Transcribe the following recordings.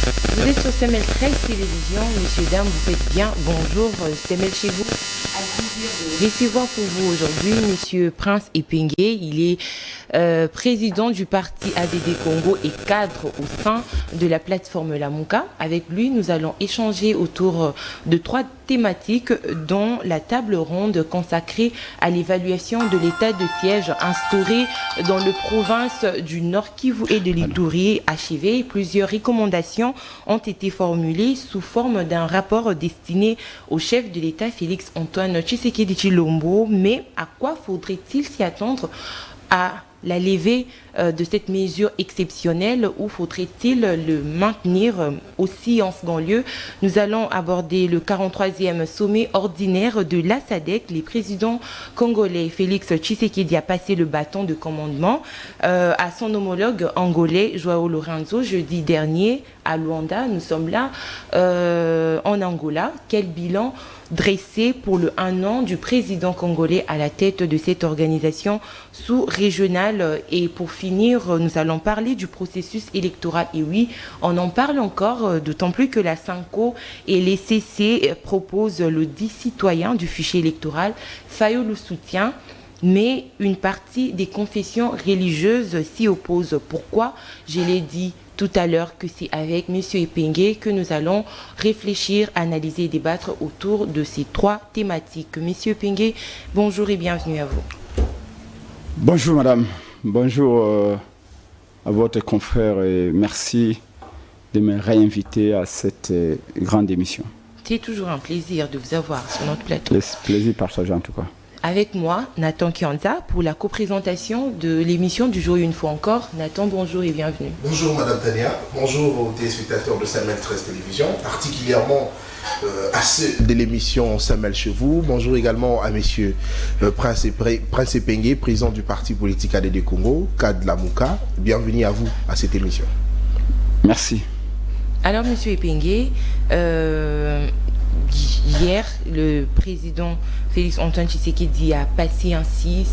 Vous êtes sur CML 13 Télévision, messieurs, dames, vous faites bien. Bonjour, CML chez vous. Un plaisir de recevoir pour vous aujourd'hui monsieur Prince Epenge. Il est président du parti ADD Congo et cadre au sein de la plateforme Lamuka. Avec lui, nous allons échanger autour de 3 thématiques, dont la table ronde consacrée à l'évaluation de l'état de siège instauré dans le province du Nord Kivu et de l'Ituri achevé. Plusieurs recommandations ont été formulées sous forme d'un rapport destiné au chef de l'État Félix Antoine Tshisekedi Tshilombo. Mais à quoi faudrait-il s'y attendre à la levée de cette mesure exceptionnelle, ou faudrait-il le maintenir aussi en second lieu? Nous allons aborder le 43e sommet ordinaire de la SADC. Les présidents congolais Félix Tshisekedi a passé le bâton de commandement à son homologue angolais Joao Lourenço jeudi dernier à Luanda. Nous sommes là en Angola. Quel bilan dressé pour le 1 an du président congolais à la tête de cette organisation sous-régionale? Et pour finir, nous allons parler du processus électoral. Et oui, on en parle encore, d'autant plus que la SANCO et les CC proposent le dit citoyen du fichier électoral. Fayot le soutient, mais une partie des confessions religieuses s'y oppose. Pourquoi? Je l'ai dit tout à l'heure que c'est avec M. Epenge que nous allons réfléchir, analyser et débattre autour de ces 3 thématiques. M. Epenge, bonjour et bienvenue à vous. Bonjour madame, bonjour à votre confrère et merci de me réinviter à cette grande émission. C'est toujours un plaisir de vous avoir sur notre plateau. Le plaisir partagé en tout cas. Avec moi, Nathan Kianza, pour la coprésentation de l'émission du jour une fois encore. Nathan, bonjour et bienvenue. Bonjour Madame Tania, bonjour aux téléspectateurs de CML 13 Télévision, particulièrement à ceux de l'émission CML chez vous. Bonjour également à Monsieur Prince Epenge, président du parti politique ADD Congo, cadre Lamuka. Bienvenue à vous à cette émission. Merci. Alors Monsieur Epenge, hier, le président Félix Antoine Tshisekedi a passé ainsi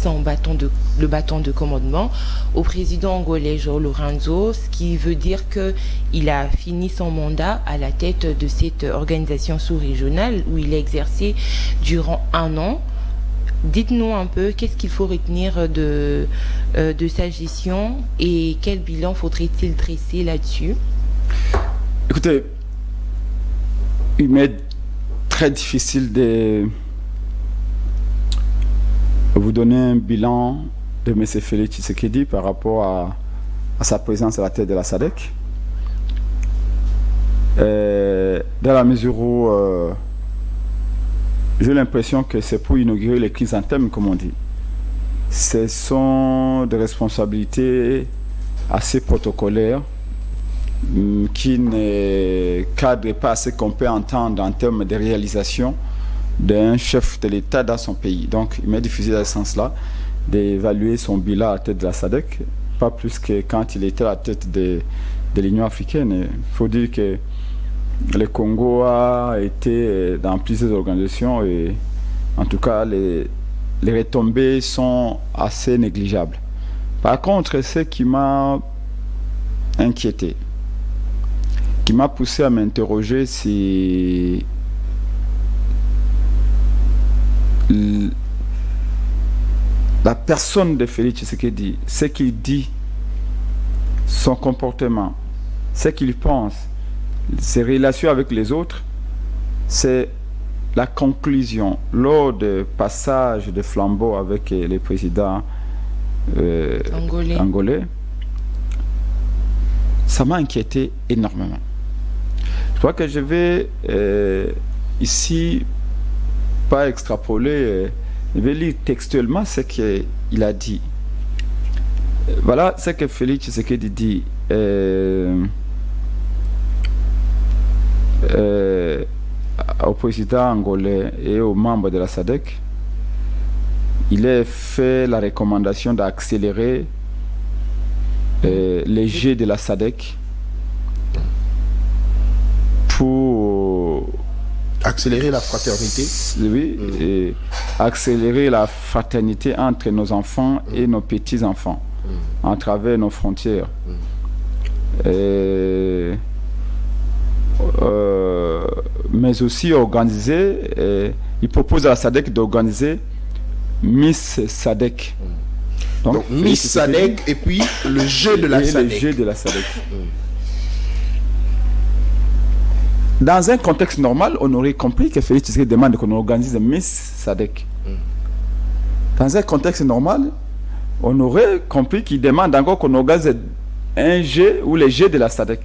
le bâton de commandement au président angolais Joao Lourenço, ce qui veut dire qu'il a fini son mandat à la tête de cette organisation sous-régionale où il a exercé durant 1 an. Dites-nous un peu, qu'est-ce qu'il faut retenir de sa gestion et quel bilan faudrait-il dresser là-dessus? Écoutez, il m'est très difficile de vous donner un bilan de M. Félix Tshisekedi par rapport à sa présence à la tête de la SADC. Dans la mesure où j'ai l'impression que c'est pour inaugurer les chrysanthèmes, comme on dit. Ce sont des responsabilités assez protocolaires qui ne cadrent pas ce qu'on peut entendre en termes de réalisation d'un chef de l'État dans son pays. Donc, il m'est difficile dans ce sens-là d'évaluer son bilan à la tête de la SADC, pas plus que quand il était à la tête de l'Union africaine. Il faut dire que le Congo a été dans plusieurs organisations et en tout cas, les retombées sont assez négligeables. Par contre, ce qui m'a inquiété, qui m'a poussé à m'interroger si la personne de Félix Tshisekedi, ce qu'il dit, son comportement, ce qu'il pense, ses relations avec les autres, c'est la conclusion lors du passage de flambeau avec les présidents angolais. Ça m'a inquiété énormément. Je crois que je vais ici pas extrapoler, je vais lire textuellement ce qu'il a dit. Voilà ce que Félix Tshisekedi dit au président angolais et aux membres de la SADC. Il a fait la recommandation d'accélérer les jets de la SADC pour accélérer la fraternité. Oui, et accélérer la fraternité entre nos enfants et nos petits-enfants, à travers nos frontières. mais aussi organiser, il propose à la SADC d'organiser Miss SADC. Donc Miss SADC et puis le jeu de la SADC. Le jeu de la SADC. Dans un contexte normal, on aurait compris que Félix Tshisekedi demande qu'on organise Miss SADC. Dans un contexte normal, on aurait compris qu'il demande encore qu'on organise un jeu ou les jeux de la SADC.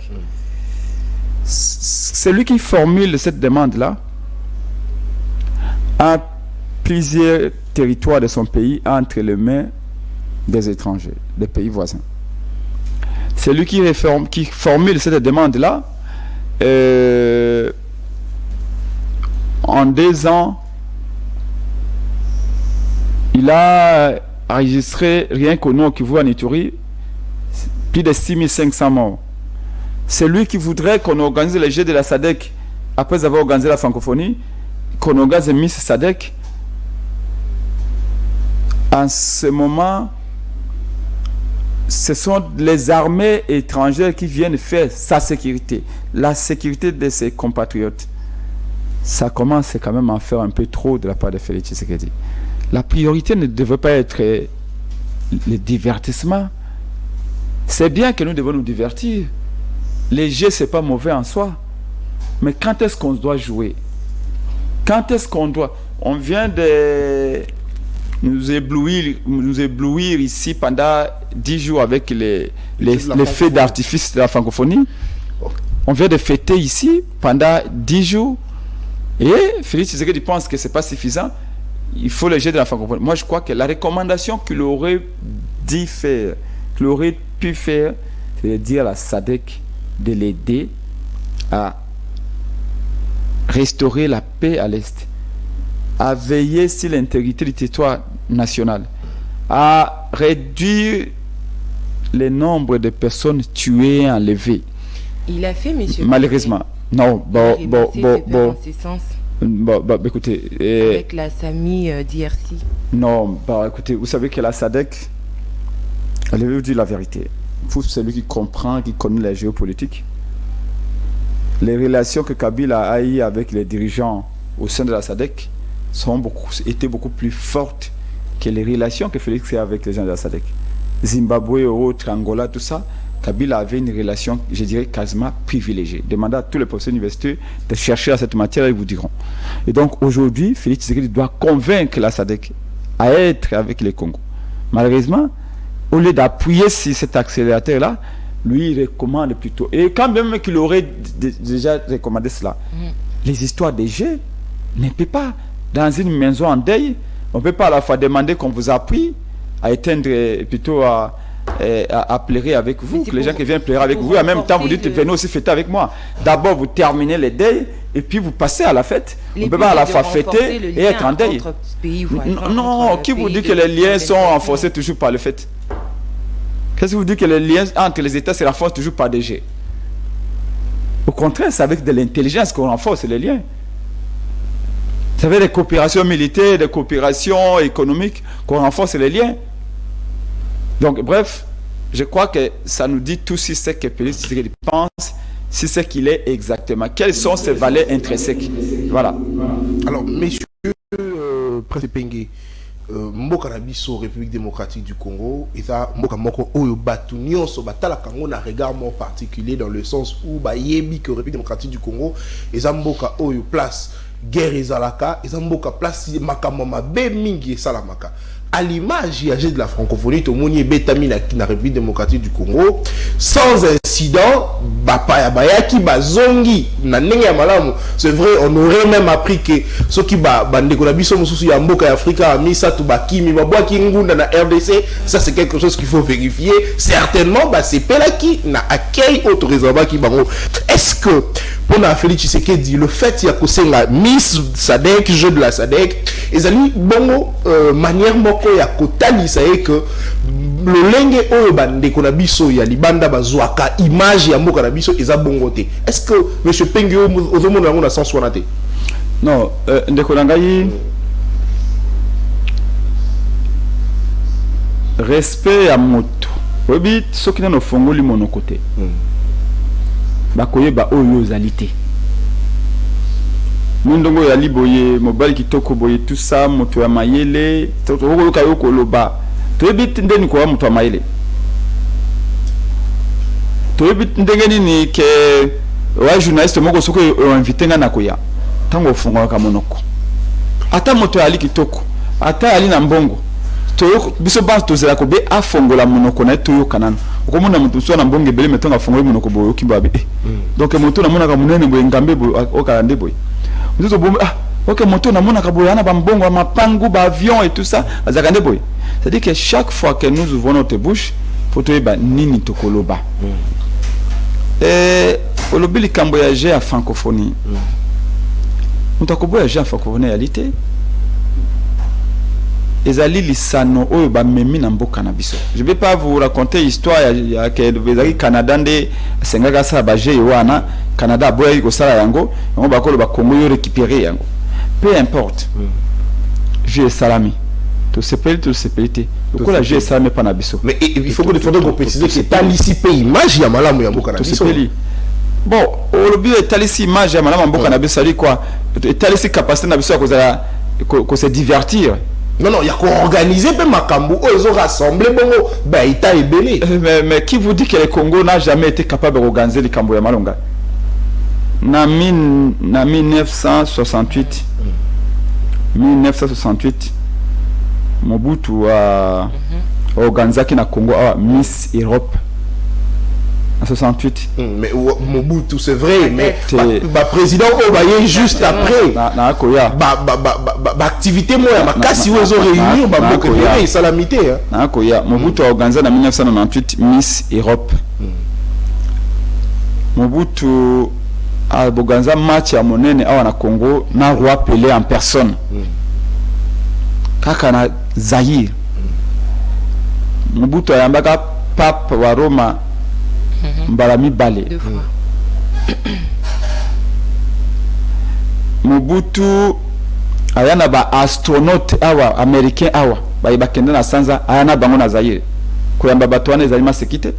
Celui qui formule cette demande-là a plusieurs territoires de son pays entre les mains des étrangers, des pays voisins. Celui qui formule cette demande-là, en 2 ans, il a enregistré, rien qu'au nom Kivu en Ituri, plus de 6500 morts. C'est lui qui voudrait qu'on organise les Jeux de la SADC après avoir organisé la francophonie, qu'on organise Miss SADC. En ce moment, ce sont les armées étrangères qui viennent faire sa sécurité, la sécurité de ses compatriotes. Ça commence quand même à faire un peu trop de la part de Félix Tshisekedi. La priorité ne devrait pas être le divertissement. C'est bien que nous devons nous divertir. Les jeux, ce n'est pas mauvais en soi. Mais quand est-ce qu'on doit jouer? Quand est-ce qu'on doit... On vient de nous éblouir ici pendant 10 jours avec les feux d'artifice de la francophonie. On vient de fêter ici pendant 10 jours. Et Félix Tshisekedi pense que ce n'est pas suffisant. Il faut les jeux de la francophonie. Moi, je crois que la recommandation qu'il aurait dit faire, qu'il aurait pu faire, c'est de dire à la SADC de l'aider à restaurer la paix à l'Est, à veiller sur l'intégrité du territoire national, à réduire le nombre de personnes tuées et enlevées. Il a fait, monsieur. Malheureusement. Non, écoutez. Avec la SAMI d'IRC. Non, écoutez, vous savez que la SADC, elle veut vous dire la vérité. Pour celui qui comprend, qui connaît la géopolitique, les relations que Kabila a eues avec les dirigeants au sein de la SADC étaient beaucoup plus fortes que les relations que Félix a avec les gens de la SADC. Zimbabwe, autres, Angola, tout ça, Kabila avait une relation, je dirais, quasiment privilégiée. Demandez à tous les professeurs universitaires de chercher à cette matière, ils vous diront. Et donc aujourd'hui, Félix Tshisekedi doit convaincre la SADC à être avec les Congos. Malheureusement, au lieu d'appuyer sur cet accélérateur-là, lui, il recommande plutôt. Et quand même qu'il aurait déjà recommandé cela, les histoires des jeux, ne peut pas, dans une maison en deuil, on ne peut pas à la fois demander qu'on vous appuie à éteindre, plutôt à pleurer avec vous, que les gens qui viennent pleurer avec vous, en même temps vous dites venez aussi fêter avec moi. D'abord vous terminez les deuils et puis vous passez à la fête. On ne peut pas à la fois fêter et être en deuil. Non, qui vous dit que les liens sont renforcés toujours par le fait? Qu'est-ce que vous dites que les liens entre les États se renforcent toujours par des jets? Au contraire, c'est avec de l'intelligence qu'on renforce les liens. Vous savez, des coopérations militaires, des coopérations économiques, qu'on renforce les liens. Donc, bref, je crois que ça nous dit tout si c'est que Félix Tshisekedi pense, si c'est qu'il est exactement. Quelles sont ses valeurs intrinsèques? Voilà. Alors, messieurs, Prince Pengue, mboka na biso République démocratique du Congo, eza mboka moko oyo batu nyonso batala kango na regard more particulier dans le sens où ba yebi que République démocratique du Congo eza mboka oyo place guerre ezalaka, eza mboka place makambo mabe mingi esalamaka. À l'image de la francophonie, tout le monde est bétami na République démocratique du Congo, sans incident, bapaya bayaki bazongi na ndenge ya malamu. C'est vrai, on aurait même appris que ceux qui bandeko na biso mususu ya mboka ya Afrika amisa tu bakimi babwaki ngunda na RDC, ça c'est quelque chose qu'il faut vérifier. Certainement, c'est pelaki na accueil autorisant qui bango. Est-ce que pour na Félix Tshisekedi le fait ya kosenga Miss SADC, jeu de la SADC, ezali bongo manière moko ya kotalisa que lolenge oyo bandeko na biso ya libanda bazwaka image ya mboka na biso eza bongo te. Est-ce que monsieur Pengue ozomona ngo na sens wana te? Non, ndeko na ngai, respect ya moto. Obi soki na fongoli monoko te. bakoyeba oyo ozali te. Mondongo ya liboye mobali kitoko boye tout ça moto ya mayele toko kayo koloba toyebi ndeni ko moto ya mayele toyebi ndenge nini ke wa journaliste moko soko invité nga na koya tango funga ka monoko ata moto ya kitoko ata ali na mbongo to biso ba to zela ko be afongola monoko na to yo kanana okomona moto so na mbongo ebele metonga fongola monoko boyo kimbabe donc moto na mona ka munene boye ngambe boye okande boye. Ok, moto na mona kaboyana ba mbongo ma pangu ba avion et tout ça, azakande boy. C'est-à-dire que chaque fois que nous ouvrons notre bouche, faut te ba nini tokoloba. Et olobi likambo ya à francophonie. Mutakobo ya francophonie réalité. Ezali lisano oyo ba memi na mboka na biso. Je vais pas vous raconter histoire ya que bezali Canada nde sengaka sa ba je wana Canada boya ko sala yango ngo ba ko ba Congo yo récupérer yango. Peu importe. Je salami. To sepelité. Ko la je salami pa na biso. Mais il faut que tu préciser que talisi pe image ya malamu ya mboka na biso. Bon, olobi talisi image ya malamu mboka na biso ali quoi? Talisi capacité na biso ya kozala ko se divertir. Non, il y a qu'à organiser Makambu, ils ont rassemblé Bongo, Baïta et Belé. Mais qui vous dit que le Congo n'a jamais été capable d'organiser les Kambo Yamalonga? Na 1968, 1968, Mobutu a organisé na Congo Miss Europe. En 68. Mais Mobutu, c'est vrai, mais le président Obaye juste après. Activité moi, si vous ont réuni, ils salamité. Mobutu a organisé en 1998 Miss Europe. Mobutu a organisé un match à Monene à Congo, na roi Pelé en personne. Kakana Zaïre. Mobutu a yambaka pape wa Roma. Mbalami Balé. Mobutu ayana ba astronaute awa américain awa ba ibakenda na sanza ayana bango na Zaïre koyamba batwana ezali masekite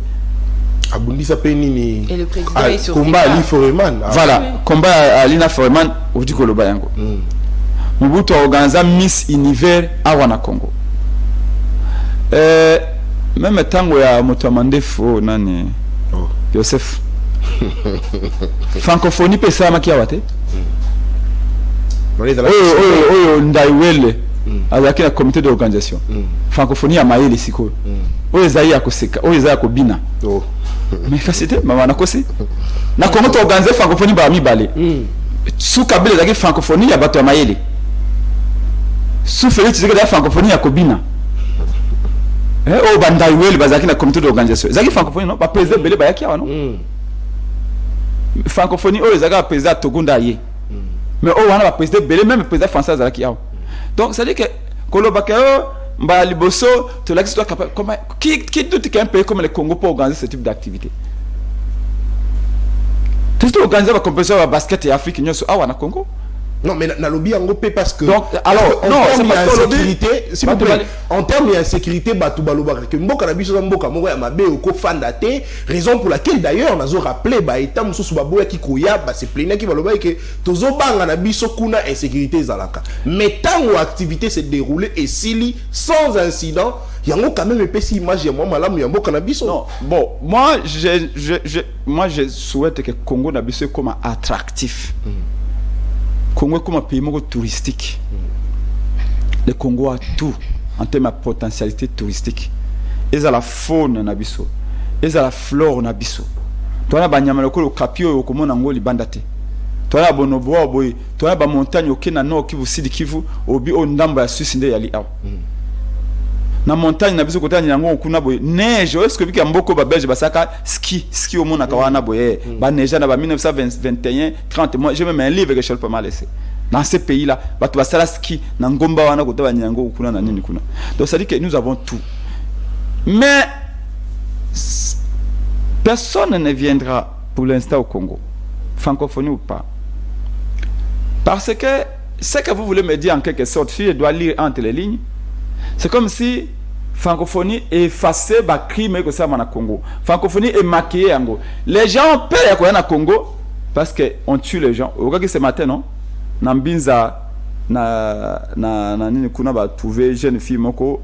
abundisa pe nini et le président est sur combat Ali Foreman. Voilà, combat Alina Foreman odi koloba yango. Mobutu a organisé Miss Univers awa na Congo. Même tango ya motamande fo nani Joseph. Francophonie pe sama ki awate. Ndaiwele. Azaki na comité d'organisation. Francophonie ya maele siko. Oyo zayi akoseka, oyo zayi akobina. Mais kasite mama na kosi. Na Congo to organiser francophonie ba mibale. Sous Kabila zaki francophonie ya bato ya maele. Sous Félix zaki da francophonie ya kobina. Oh bandaiwele bazaki na comité d'organisation. Zaki francophonie non, ba président belé ba yaki awa non. Francophonie oh zaka président Togunda ye. Mais oh wana ba président belé même président français zaki awa. Donc ça dit que kolobaka mba liboso to la histoire capable comment qui doute qu'un pays comme le Congo peut organiser ce type d'activité. Tout organiser la compétition de basket et Afrique nyoso awa na Congo. Non, mais na lobby en groupe parce que. Donc, alors, non, c'est parce que sécurité, s'il vous plaît, en termes de sécurité, Batou Baloba, que Mboka Nabiso Mboka, Mboka Mabe, Oko Fandate, raison pour laquelle d'ailleurs, on a rappelé, bah, Etam Moussou Baboya qui Kouya, bah, c'est plein qui Baloba et que Tozo Banga Nabiso Kuna insécurité Zalaka. Mais tant où l'activité s'est déroulée et Sili, sans incident, il y a quand même une petite image, il y a moi, Malam, il y a Mboka Nabiso. Non, bon, moi, je souhaite que Congo Nabiso soit comme attractif. Congo comme un pays touristique. Le Congo a tout en termes de potentialité touristique. Ils ont la faune nabiso, ils ont la flore nabiso. Toi là banyama le capio au comment nango libandate. Toi là bonoboa boy, toi là ba montagne au Kenya no Kivu Sud Kivu obi o ndamba ya Suisse nde yali awa. Na montagne nabiso kota nyango kuna boy neige est-ce que biki mboko ba belge basaka ski au mona kawana boy ba neige na ba 1921 30 moi j'ai même un livre que je peux pas laisser dans ces pays là ba to basala ski na ngomba wana kota ba nyango kuna na nini kuna. Donc ça dit que nous avons tout, mais personne ne viendra pour l'instant au Congo, francophonie ou pas, parce que ce que vous voulez me dire en quelque sorte, si je dois lire entre les lignes, c'est comme si francophonie effacer ba crime que ça na Congo. Francophonie est maquillée yango. Les gens ont peur ya na Congo parce que on tue les gens. Au cas ce matin non, na Mbinza na nini kuna ba trouver jeune fille moko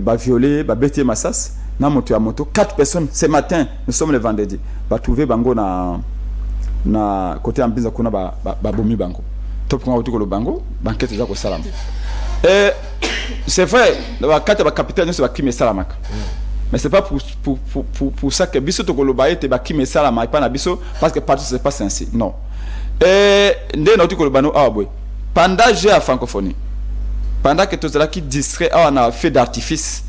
ba violé, ba bêté massas na moto ya moto 4 personnes ce matin, nous sommes le vendredi. Ba trouver bango na côté Mbinza kuna ba bomi bango. Top kwa utuko lo bango, banquette za ko salam. C'est vrai, quand tu es capitaine, c'est qui me salamaka. Mais c'est pas pour ça que biso to koloba ete ba qui me salama pas na biso parce que partout c'est pas ainsi. Non. Ndé na utuko lo bano abwe. Pendant j'ai à francophonie. Pendant que tous là qui distrait on a fait d'artifice.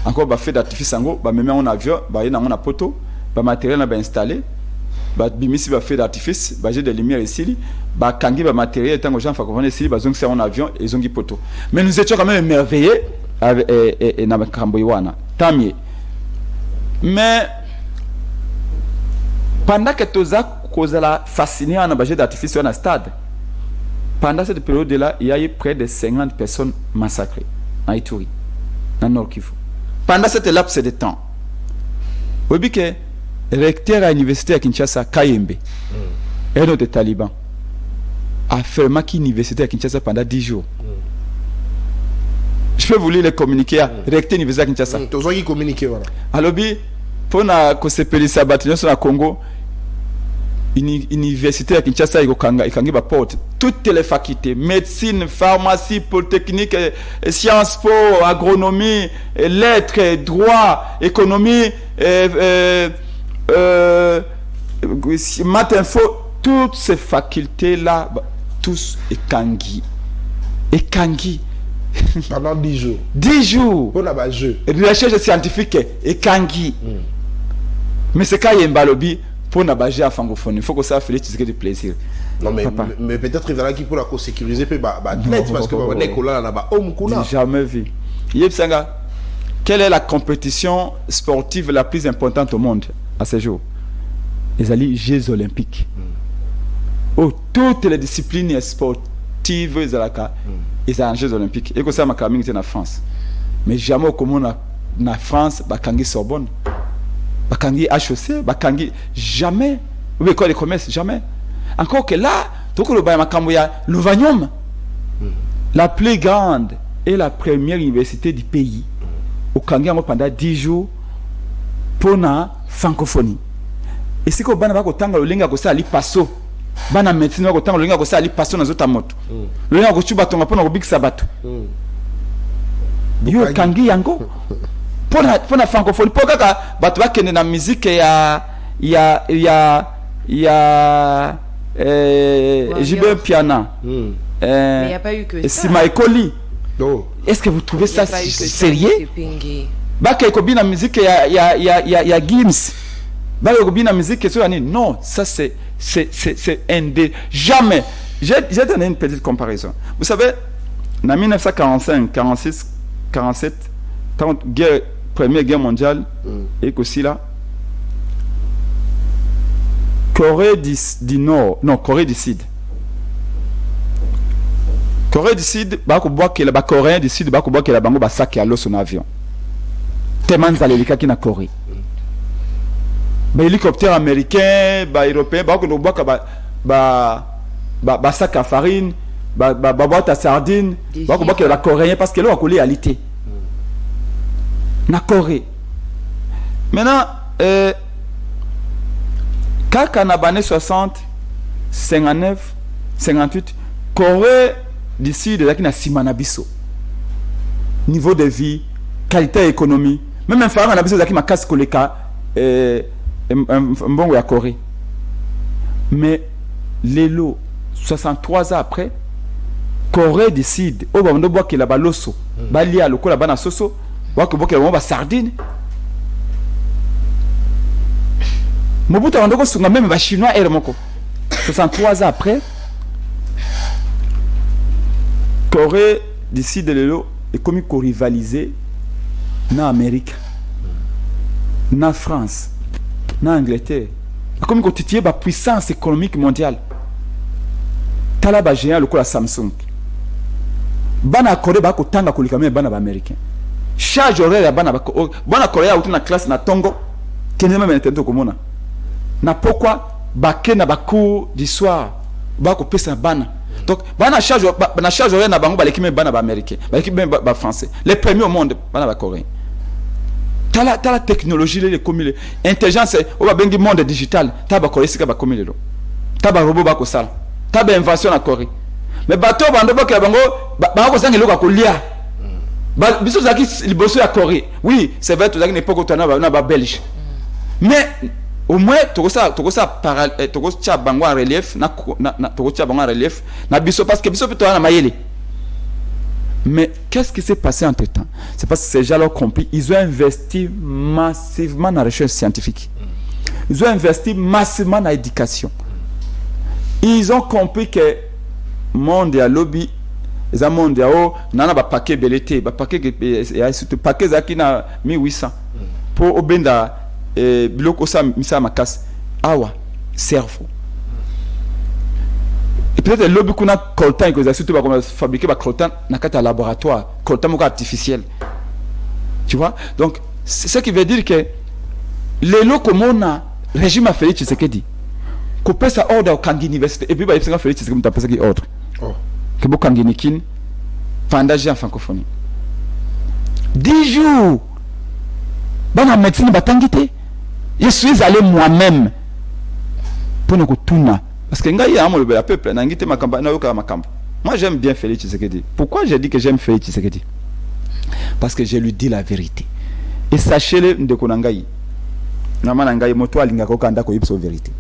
Encore ba fait d'artifice ango, ba même en avion, ba yena on a poteau, ba matériel na ba installé. Ba bimisi ba fait d'artifice, ba j'ai des lumières ici. Ba kangi ba matériel tant que gens francophones ici, ba zongi c'est en avion et zongi poteau. Mais nous étions quand même émerveillés avec et na Kamboywana. Tant mieux. Mais pendant que toza kozala fasciné en objet d'artifice dans stade. Pendant cette période là, il y a eu près de 50 personnes massacrées à Ituri, dans Nord Kivu. Pendant cette laps de temps. Vous voyez que le recteur à l'université à Kinshasa, Kayembe, un autre taliban, a fermé l'université à Kinshasa pendant 10 jours. Je peux vous lire les communiqués à recteur de l'université à Kinshasa. Tu as qui communiquer voilà. Alors, pour que se pélisse bâtiment sur le Congo, l'université à Kinshasa, il y a porte toutes les facultés, médecine, pharmacie, polytechnique, sciences po, agronomie, lettres, droit, économie, maths info, toutes ces facultés-là, tous Ekangi. Ekangi. Pendant 10 jours. 10 jours. On a pas jeu. Recherche scientifique, Ekangi. Mais c'est quand il y a un balobi pour n'a pas à francophonie. Il faut que ça fasse du plaisir. Non, mais peut-être il y a qui pour la sécuriser, peut-être parce que Nicolas n'a pas homme qu'on jamais vu. Yepsanga, quelle est la compétition sportive la plus importante au monde à ce jour? Les Jeux olympiques. Oh, toutes les disciplines sportives ils ont Jeux olympiques. Et que ça m'a quand même été en France. Mais jamais au commun en France, Bakangi Sorbonne, Bakangi HEC, Bakangi jamais. Oui, école de commerce, jamais. Encore que là, tout le Louvanium, la plus grande et la première université du pays, au Kangi pendant 10 jours pour la francophonie. Et c'est que bana bako tanga lolinga ko sali passo bana médecine bako tanga lolinga ko sali passo na zota moto lolinga ko chuba tonga pona ko bikisa bato yo kangi yango pona francophonie po kaka bato bakende na musique ya Jibe Piana mais il n'y a pas eu que ça. Sima Ekoli. Est-ce que vous trouvez ça sérieux? Baka ekobi na musique ya Gims. Non, ça c'est jamais. J'ai donné une petite comparaison. Vous savez, en 1945, 46, 47, première guerre mondiale, et aussi là, Corée du Nord, non, Corée du Sud. Corée du Sud, les Coréens du Sud, les bango basaki à l'eau son avion. Tellement zalelika qui na Corée. Hélicoptère américain, européen, sac à farine, boîte à sardines, la coréen parce que là on a collé à l'été. Na Corée. Maintenant, quand on a banné 60, 59, 58, Corée d'ici de là qui n'a simanabiso. Niveau de vie, qualité économie, même un phare n'a besoin de ma casse koleka. Un bon à Corée. Mais les lots 63 ans après, Corée décide au moment de qu'il a baloso, balia le la bana soso, boire que boire la sardine. Mobutu a rendu sur même chinois et le moko. 63 ans après, Corée décide les lots et comme il co-rivaliser na Amérique, na France, na Angleterre, comme il titiller la puissance économique mondiale. Talaba géant le coup la Samsung. Bana Corée ba ko tanga ko likamé bana ba américain. charge horaire ya bana bana korea uti na classe na tongo kende même intento komona na pourquoi bake na bacours du soir bako pesa bana donc bana charge horaire na bango baleki même bana ba américain baleki même ba français les premiers au monde bana ba coréen tala technologie les comme intelligence o ba bengi monde digital ta ba korea sika ba comme lelo ta ba robot ba ko sala ta ba invention na Corée mais bato bando ba bango ba ko sanga loka ko lia biso zaki liboso ya Corée oui c'est vrai tout zaki n'est pas kotana na ba belge mais au moins tokosa bango en relief na tokosa bango en relief na biso parce que biso peut na mayele. Mais qu'est-ce qui s'est passé entre temps? C'est parce que ces gens l'ont compris, ils ont investi massivement dans la recherche scientifique, ils ont investi massivement dans l'éducation, ils ont compris que monde ya lobby les monde ya o nana ba paquet belete ba paquet ya surtout paquet zaki na 1800 pour obenda biloko sa misa makas awa cerveau et peut-être le lobby kuna coltan que surtout ba comme fabriquer ba coltan na kata laboratoire coltan moko artificiel, tu vois. Donc c'est ce qui veut dire que les locaux mona régime a fait ce qu'il dit ko pesa ordre au kangi université et puis ba yipsa fait ce que mutapesa ki ordre que beaucoup kangi kin fandage en francophonie 10 jours bana médecine batangité. Je suis allé moi-même pour nous tourner parce que ngai ya mo le peuple na ngité makamba na yoka makamba. Moi j'aime bien Félix Tshisekedi. Pourquoi j'ai dit que j'aime Félix Tshisekedi? Parce que je lui dis la vérité. Et sachez-le ndeko na ngai. Na mana ngai moto alinga ko kanda ko yipso vérité.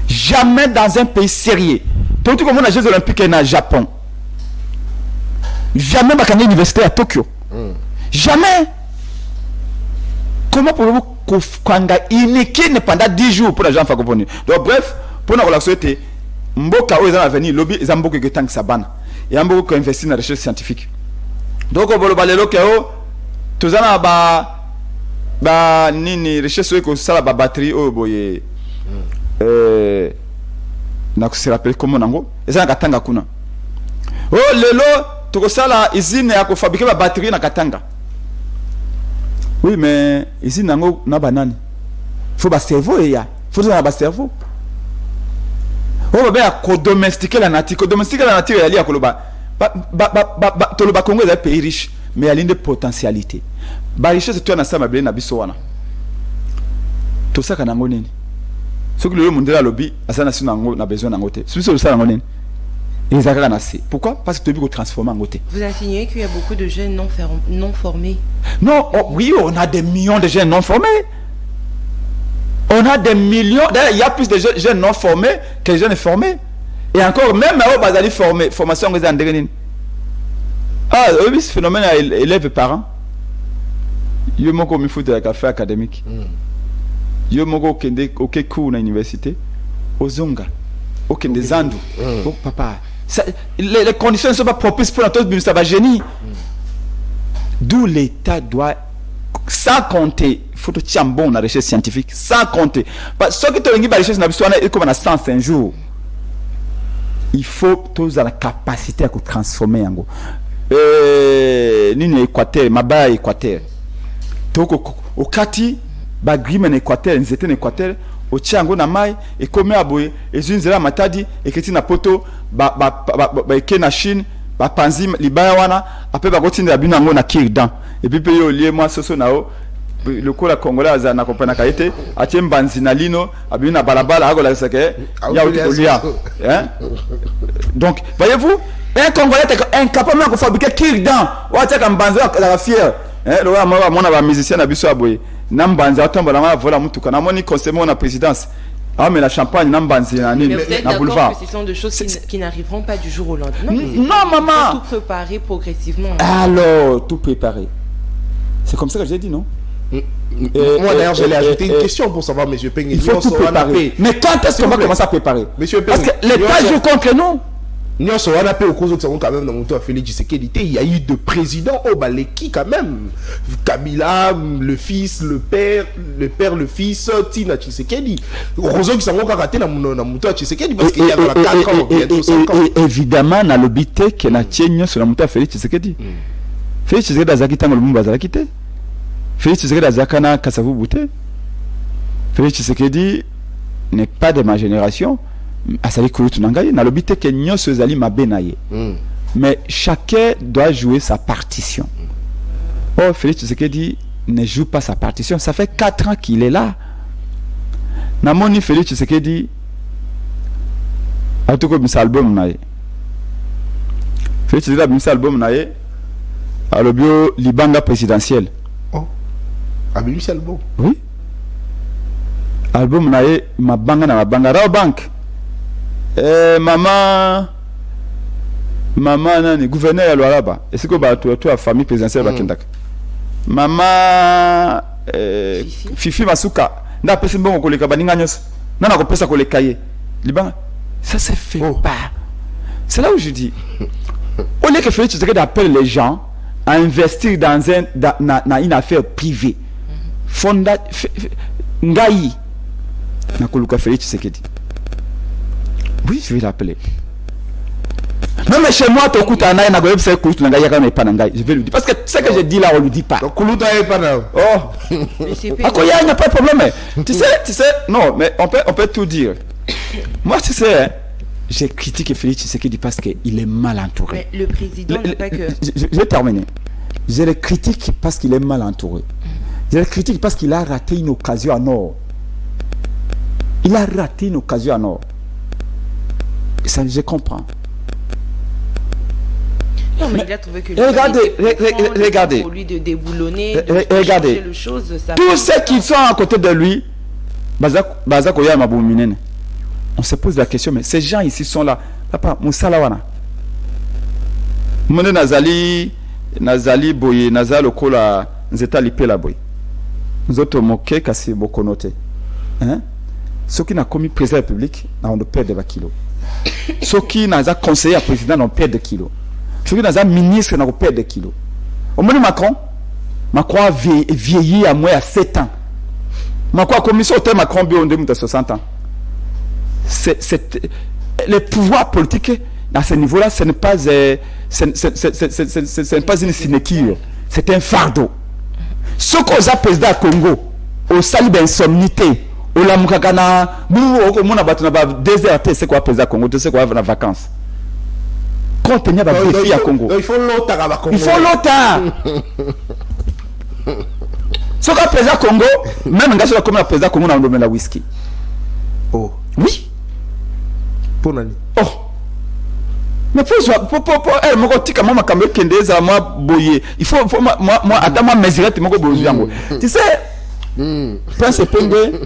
Jamais dans un pays sérieux. Tout comme on a Jeux olympiques na Japon. Jamais bakanga université à Tokyo. Jamais. Comment pouvez-vous kanga inikine pendant 10 jours pour les gens francophones? Donc bref, pour nous relaxer, mboka oyo za venir lobby za mboka ke tank sabana. Et mboka ko investir dans la recherche scientifique. Donc on va balelo ke o tozana ba nini recherche ko sala ba batterie o boye na ko se rappelle comment nango eza katanga kuna. Oh lelo to sala usine ya ko fabriquer ba batterie na katanga. Oui, mais ici, il y a un banane. Il faut un cerveau. Il faut un cerveau. On va domestiquer la nature. Domestiquer la nature, il y a un Congo est un pays riche, mais il y a une potentialité. La richesse, c'est un ensemble de bisoana. Tout ça, c'est un nini. Ce que le monde a lobby, c'est un a besoin d'un côté. C'est ça, pourquoi? Parce que tu veux transformer en côté. Vous insinuez qu'il y a beaucoup de jeunes non formés. Non, oui, on a des millions de jeunes non formés. On a des millions. D'ailleurs, il y a plus de jeunes non formés que de jeunes formés. Et encore, même à Bazali formé, formation en Derenin. Ah, oui, ce phénomène à élèves et parents. Il y a beaucoup de foot de la café académique. Il y a beaucoup de cours à l'université. Au Zonga. Aucun des Andou. Oh, papa. Les conditions ne sont pas propices pour notre ministère de génie. D'où l'État doit, sans compter, il faut que tu aies bon la recherche scientifique, sans compter. Parce que tu as une recherche scientifique, comme on a 105 jours, il faut tous la capacité à transformer en gros. Nini Équateur, Maba Équateur. Donc au Kati, Bagrim en Équateur, ils étaient en Équateur. Au Tchango na mai et comme aboye et zunzela matadi et kiti na poto ba na Chine ba panzi libaya wana après ba kotinda bina ngo na kirdan et puis payo lié moi soso nao le kola congolais azana kompana kaite atie mbanzi na lino abina balabala ako la sake ya ulia hein. Donc voyez-vous un congolais est incapable de fabriquer kirdan ou atia mbanzi la fière hein le wa mona ba musicien na biso aboye nambanzi atombola nga vola mutuka na moni conseiller na présidence ah mais la champagne nambanzi na nini na boulevard. Ce sont des choses qui n'arriveront pas du jour au lendemain. Non maman. Tout préparer progressivement. Alors tout préparer. C'est comme ça que j'ai dit non. Moi d'ailleurs j'allais ajouter une question pour savoir monsieur Peng. Il faut tout préparer. Mais quand est-ce qu'on va commencer à préparer? Monsieur Peng. Parce que l'État joue contre nous. Nous on a fait au cours de quand même dans mon tour Félix Tshisekedi, il y a eu de présidents au Baleki quand même. Kabila, le fils, le père, le fils, Tina Tshisekedi. Heureusement qu'ils sont encore ratés dans mon tour Tshisekedi parce qu'il y a 4 ans, 5 ans. Évidemment, dans l'obité que la tienne sur la montée Félix Tshisekedi. Félix Tshisekedi azaki tango lumumba azalaki te. Félix Tshisekedi azaka na Kasavubu te. Félix Tshisekedi n'est pas de ma génération. Asali kulutu na ngai na lobite ke nyonso ezali mabe na ye. Mais chacun doit jouer sa partition. Oh, Félix Tshisekedi ne joue pas sa partition. Ça fait 4 ans qu'il est là. Namoni Félix Tshisekedi a tout comme ça album nae. Félix Tshisekedi a mis ça album nae. À l'obio Libanga présidentiel. Oh, a mis ça album. Oui. Album nae mabanga na mabanga Rao Bank. Maman nani gouverneur ya Lualaba. Est-ce que ba tu a famille présidentielle bakendaka. Maman Fifi Masuka. Na pesi mbongo koleka baninga nyos. Nana ko pesa koleka ye. Libanga. Ça se fait pas. C'est là où je dis. Au lieu que Félix Tshisekedi appelle les gens à investir dans une affaire privée. Fonda ngai na koluka Félix Tshisekedi. Oui, je vais l'appeler. Même chez moi, je vais lui dire. Parce que ce que je dis là, on ne lui dit pas. Oh, il n'y a pas de problème. Tu sais, non, mais on peut tout dire. Moi, tu sais, j'ai critiqué Félix Tshisekedi parce qu'il est mal entouré. Mais le président n'a pas que... Je vais terminer. Je le critique parce qu'il est mal entouré. Je le critique parce qu'il a raté une occasion en or. Il a raté une occasion en or. Ça, je comprends. Non, mais il a trouvé que regardez, pour lui de déboulonner, regardez, le chose, ça tous ceux qui sont à côté de lui, on se pose la question, mais ces gens ici sont là. Papa, Moussalawana. Mone Nazali Boye, Nazali Okola, Nzeta Lipela Boye. Nous autres moqués, Kassi Bokonote. Ceux qui n'ont commis président de la République, on perd des kilos. Ceux qui n'ont pas conseillé à président, on perd des kilos. Ceux qui n'ont pas ministre, on perd des kilos. Au moins Macron a vieilli à moins à 7 ans. Macron a commis ça au Macron en 60 ans. Le pouvoir politique, à ce niveau-là, ce n'est pas une sinécure. C'est un fardeau. Ce qu'on a président à Congo, au salut d'insomnité, au Lamukakana, déserté, c'est quoi président Congo, c'est quoi en vacances. Quand il y a des défis à Congo. Il faut l'autre. Il faut l'autre. Ce qu'on président Congo, même quand on a président Congo, on a donné la whisky. Oh. Oui. Pour Nani. Oh. Mais pour elle, moi, quand moi, quand Kendeza, moi, boyer. Il faut, moi, attends, moi, mesurer, tu m'as boyer. Tu sais, Prince Epenge,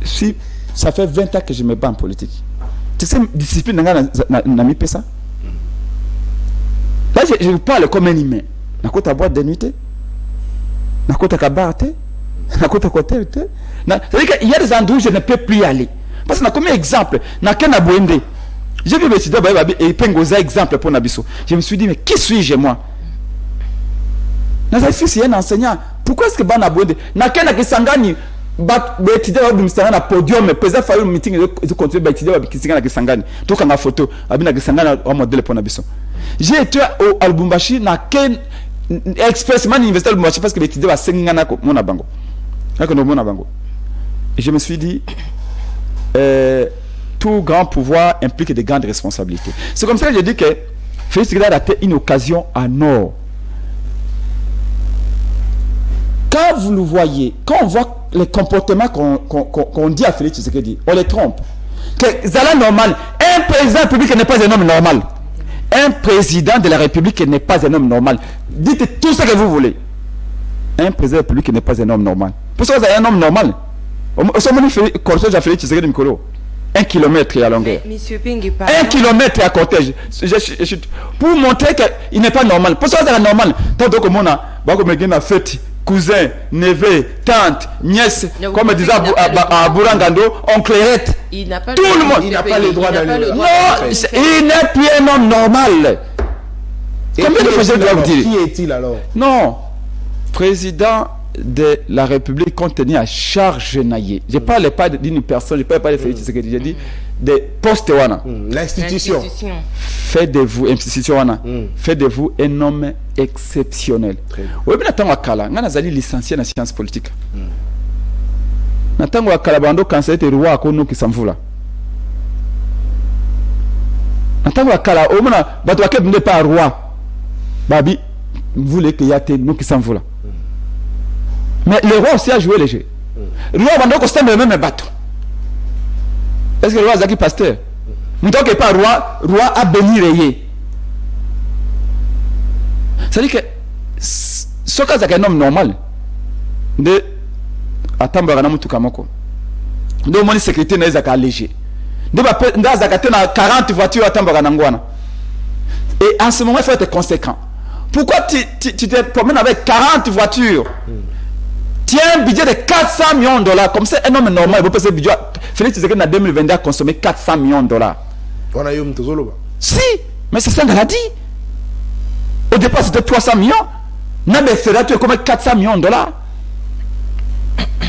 si ça fait 20 ans que je me bats en politique. Tu sais, discipline, n'a mis pas ça. Là, je vous parle comme un humain. N'a pas ta boîte de nuit. N'a pas ta cabarte. N'a pas ta côté. C'est-à-dire qu'il y a des endroits où je ne peux plus y aller. Parce que, comme exemple, n'a qu'un abouende. J'ai vu le et Pengoza exemple pour Nabiso. Je me suis dit, mais qui suis-je moi? N'a fils un enseignant. Pourquoi est-ce que Ban abouende? N'a qu'un Kisangani. Étudier au podium, mais président fait un meeting et continuer à étudier à Kisangani. Tout comme la photo, à Kisangani au modèle pour Nabiso. J'ai été au Lubumbashi, n'a qu'un expressement université de Lubumbashi parce que l'étudiant va s'engager mon abango. Et je me suis dit, tout grand pouvoir implique des grandes responsabilités. C'est comme ça que je dis que Félix Tshisekedi a été une occasion en or. Quand vous le voyez, quand on voit les comportements qu'on dit à Félix Tshisekedi, on les trompe. Que c'est normal. Un président de la République n'est pas un homme normal. Un président de la République n'est pas un homme normal. Dites tout ce que vous voulez. Un président de la République n'est pas un homme normal. Pourquoi vous avez un homme normal? Cortège à Félix Tshisekedi Mikolo. 1 kilomètre à longueur. 1 kilomètre à cortège. Pour montrer qu'il n'est pas normal. Pourquoi vous avez normal? Tant que mon a fait cousin, neveu, tante, nièce, comme disait à Bourangando, onclerette. Il n'a pas tout le monde. Il n'a pas le droit d'aller. Non, il n'est plus un homme normal. Combien de fois je dois vous dire? Qui est-il alors? Non. Président de la République compte tenu à charge naillée. Je ne parle pas d'une personne, je ne parle pas de Félix Tshisekedi, je dis des postes wana. L'institution. Fait de vous institution wana. Fait de vous un homme exceptionnel. Oui, mais n'attends wakala, ngana zali licencié en sciences politiques. N'attends wakala bando cancer te roi kono ki samvula. N'attends wakala o mona bato wakeb n'est pas roi. Babi voulait que yate no ki samvula. Mais le roi aussi a joué le jeu. Le roi bando ko stembe même bateau. Est-ce que le roi Zaki pasteur? Nous ne sommes pas roi à bénir. C'est-à-dire que ce cas est un homme normal. De attendre à tout kamoko. De mon sécurité n'est pas léger. De na 40 voitures à Tambaranangwana. Et en ce moment, il faut être conséquent. Pourquoi tu te promènes avec 40 voitures? Tu as un budget de 400 millions de dollars. Comme c'est un homme normal, il faut passer le budget. Félix Tshisekedi en 2022 a consommé 400 millions de dollars. Si, mais c'est ça qu'il a dit. Au départ, c'était 300 millions. Nabe Ferrat, tu as comme 400 millions de dollars.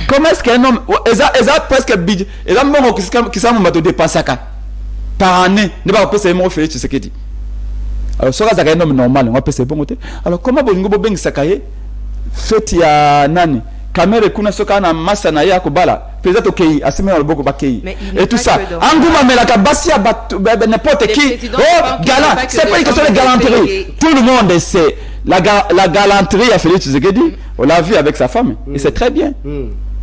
Comment est-ce qu'un homme. Ils ont presque budget. Ils ont même qui s'en vont dépenser par année. Ne va pas passer mon Félix Tshisekedi. Alors, ça, c'est un homme normal. On va passer bon côté. Alors, comment Bolingo Bobeng Sakaye fait ya nani? Kamere kuna soka na masa na ya kubala peut-être OK asime na loboko bakei et tout ça anguma melaka basi ya n'importe qui galant c'est pas une question de galanterie tout le monde sait la galanterie a Félix Tshisekedi on l'a vu avec sa femme et c'est très bien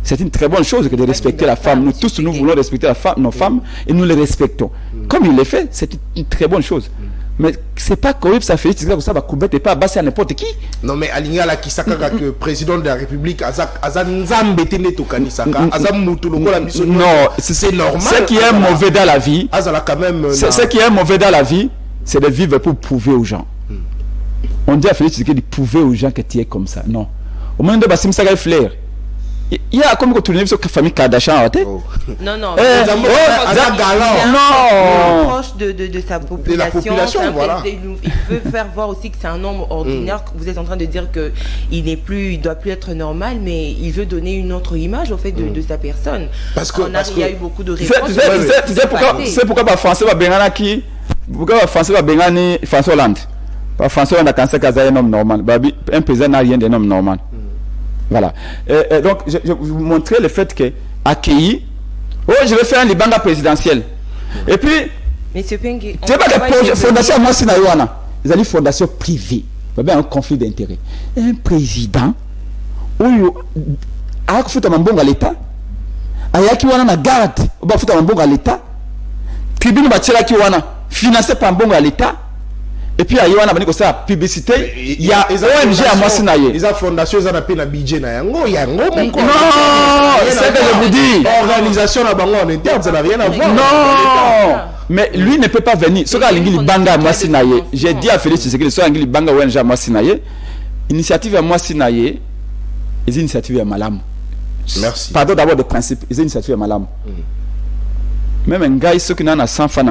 c'est une très bonne chose que de respecter la femme nous tous nous voulons respecter la femme nos femmes et nous les respectons comme il le fait c'est une très bonne chose. Mais c'est pas correct, ça fait que ça va couper pas basser à n'importe qui. Non mais Alinga la Kisaka que président de la République Azanzambe tene to kanisaka Azam Mutuloko la mission. Non, c'est normal. Ce qui est mauvais dans la vie, quand même ce qui est mauvais dans la vie, c'est de vivre pour prouver aux gens. On dit à Félix de prouver aux gens que tu es comme ça. Non. Au moment de Bassim Saga Flair. Il y a comme que tu n'as vu que famille Kardashian non non proche de sa population, de la population voilà. Il veut faire voir aussi que c'est un homme ordinaire. Vous êtes en train de dire que il doit plus être normal, mais il veut donner une autre image au fait de sa personne. Parce que il y a eu beaucoup de réponses. Tu sais pourquoi les Français va bengana qui pourquoi les Français va bengani François Hollande. François Hollande a pensé qu'il y a un homme normal. Un président n'a rien d'un homme normal. Voilà. Donc, je vais vous montrer le fait que accueilli, je vais faire un libanga présidentiel. Et puis, Monsieur Pengue, tu sais pas que fondation moi c'est naïwana. Ils ont une fondation privée. Il y a un conflit d'intérêt. Un président, où a fait un bon à l'État, a qui wana na garde, on va faire un bon à l'État. Tribune batira qui wana financé par un bon à l'État. Et puis, il y a une publicité. Il y a ONG à Moissinaye. Ils ont fondation, ils ont appelé la budget. Non, c'est ce que je vous dis. Organisation à Bango en interne, ça n'a rien à voir. Non, mais lui ne peut pas venir. Ce gars, il banga à Moissinaye. J'ai dit à Félix Tshisekedi, ce gars, il banga ONG à Moissinaye. Initiative à Moissinaye, ils ont initiative à Malam. Merci. Pardon d'abord de principe, ils ont initiative à Malam. Même un gars, ceux qui n'ont pas 100 francs,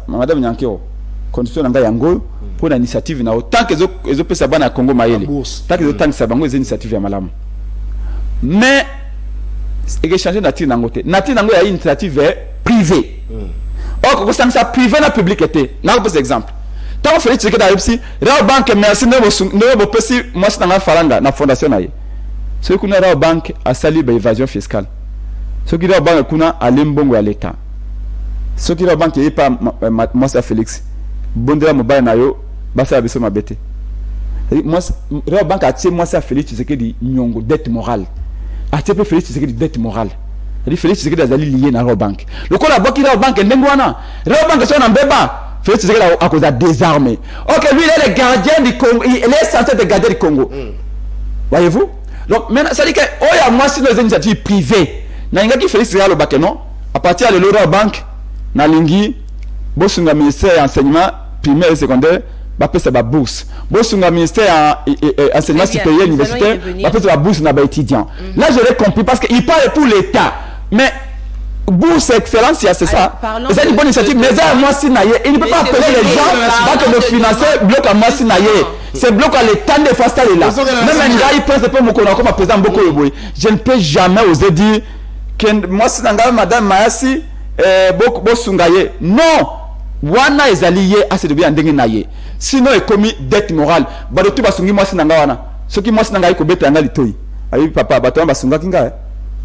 madame Nyankeo. Constitution nanga yango pour l'initiative na autant que les peut ça bana Congo mayele tant que autant que ça bango les initiatives ya malamu mais et que changer nature nango ya initiative privée or ko ça privé na public était na par exemple tant fait que da ipsi Raw Bank merci ne bo pesi moi c'est na faranga na fondation na ye ce que na Raw Bank a sali ba évasion fiscale ce qui Raw Bank kuna alimbongo ya l'état ce qui Raw Bank est pas moi c'est Félix bondela mobile na yo basa biso mabete moi Raw Bank a tiré moi ça Félix Tshisekedi nyongo dette morale a tiré Félix Tshisekedi dette morale c'est Félix Tshisekedi azali lié na Raw Bank le ko la banque Raw Bank ndengwana Raw Bank so na mbeba Félix Tshisekedi a cause désarmé. OK, lui il est le gardien du Congo, il est censé être gardien du Congo. Voyez-vous? Donc maintenant ça dit que oya moi si les initiatives privées na ngaki Félix Tshisekedi lo bakeno à partir de Raw Bank na lingi bosunga ministère enseignement primaire et secondaire ba pesa ba bourse bosunga ministère enseignement supérieur universitaire ba pesa ba bourse na ba étudiant. Là je l'ai compris parce que il parle pour l'état mais bourse excellence c'est ça c'est une bonne initiative mais ça moi si naïe il ne peut pas appeler les gens pour que le financer bloc à moi si naïe c'est bloc à l'état de Fastal là même un gars il pense pas mon comme président Mboko Yeboy je ne peux jamais oser dire que moi si nanga madame Mayasi bo sungaye non wana ezali ye ase de bien ndenge na ye sinon e commis dette morale bado tu basungi mwasi nanga wana soki mwasi nanga iko beta nga litoi ayi papa bato ba sunga kinga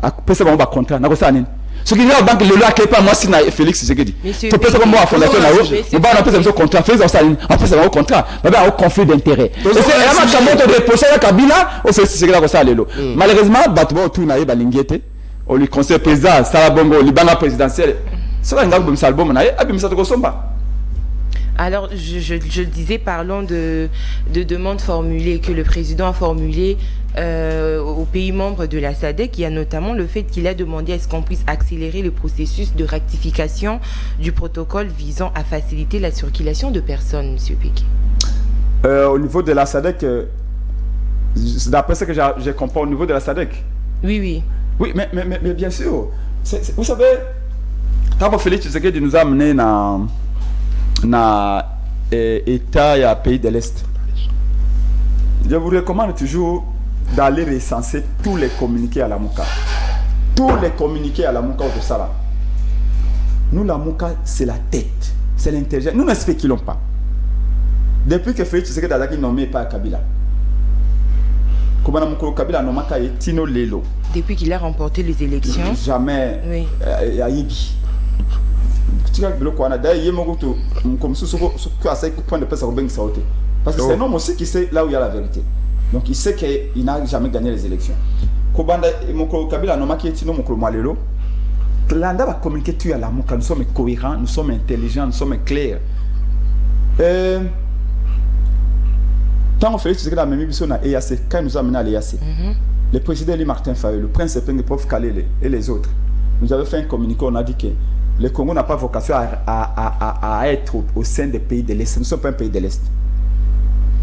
a pesa ba contrat na ko sa nini soki la banque le loi pas mwasi na Félix Tshisekedi to pesa ko mo fondation na o ba na pesa so contrat Félix sa nini a pesa ba contrat ba au conflit d'intérêt c'est la makambo de reprocher ya Kabila au Félix Tshisekedi ko sa lelo malheureusement bato ba tu na ye balingete on lui conseille président sala bongo libanga présidentiel ça nga ko album na ye abimisa to ko somba. Alors, je disais, parlons de demandes formulées que le président a formulées aux pays membres de la SADC. Il y a notamment le fait qu'il a demandé à ce qu'on puisse accélérer le processus de rectification du protocole visant à faciliter la circulation de personnes, M. Péké. Au niveau de la SADC, d'après ce que j'ai compris, au niveau de la SADC. Oui. Oui, mais bien sûr. Vous savez, quand Félix Tshisekedi nous a amené na État et à pays de l'Est. Je vous recommande toujours d'aller recenser tous les communiqués à la Mouka. Tous les communiqués à la Mouka de ça. Nous, la Mouka, c'est la tête, c'est l'intelligence. Nous ne spéculons pas. Depuis que Félix Tshisekedi a nommé par Kabila. Kabila nommé Tino Lelo. Depuis qu'il a remporté les élections. Jamais. Oui. Parce que c'est un homme aussi qui sait là où il y a la vérité. Donc il sait qu'il n'a jamais gagné les élections. Kabila va communiquer à la Mouka. Nous sommes cohérents, nous sommes intelligents, nous sommes clairs. Tant qu'on fait ce que la même mission à EAC, quand nous amenons à l'EAC, le président Eli Martin Faye, le prince Epenge, prof Kalele et les autres, nous avons fait un communiqué, on a dit que le Congo n'a pas vocation à être au sein des pays de l'Est. Nous ne sommes pas un pays de l'Est.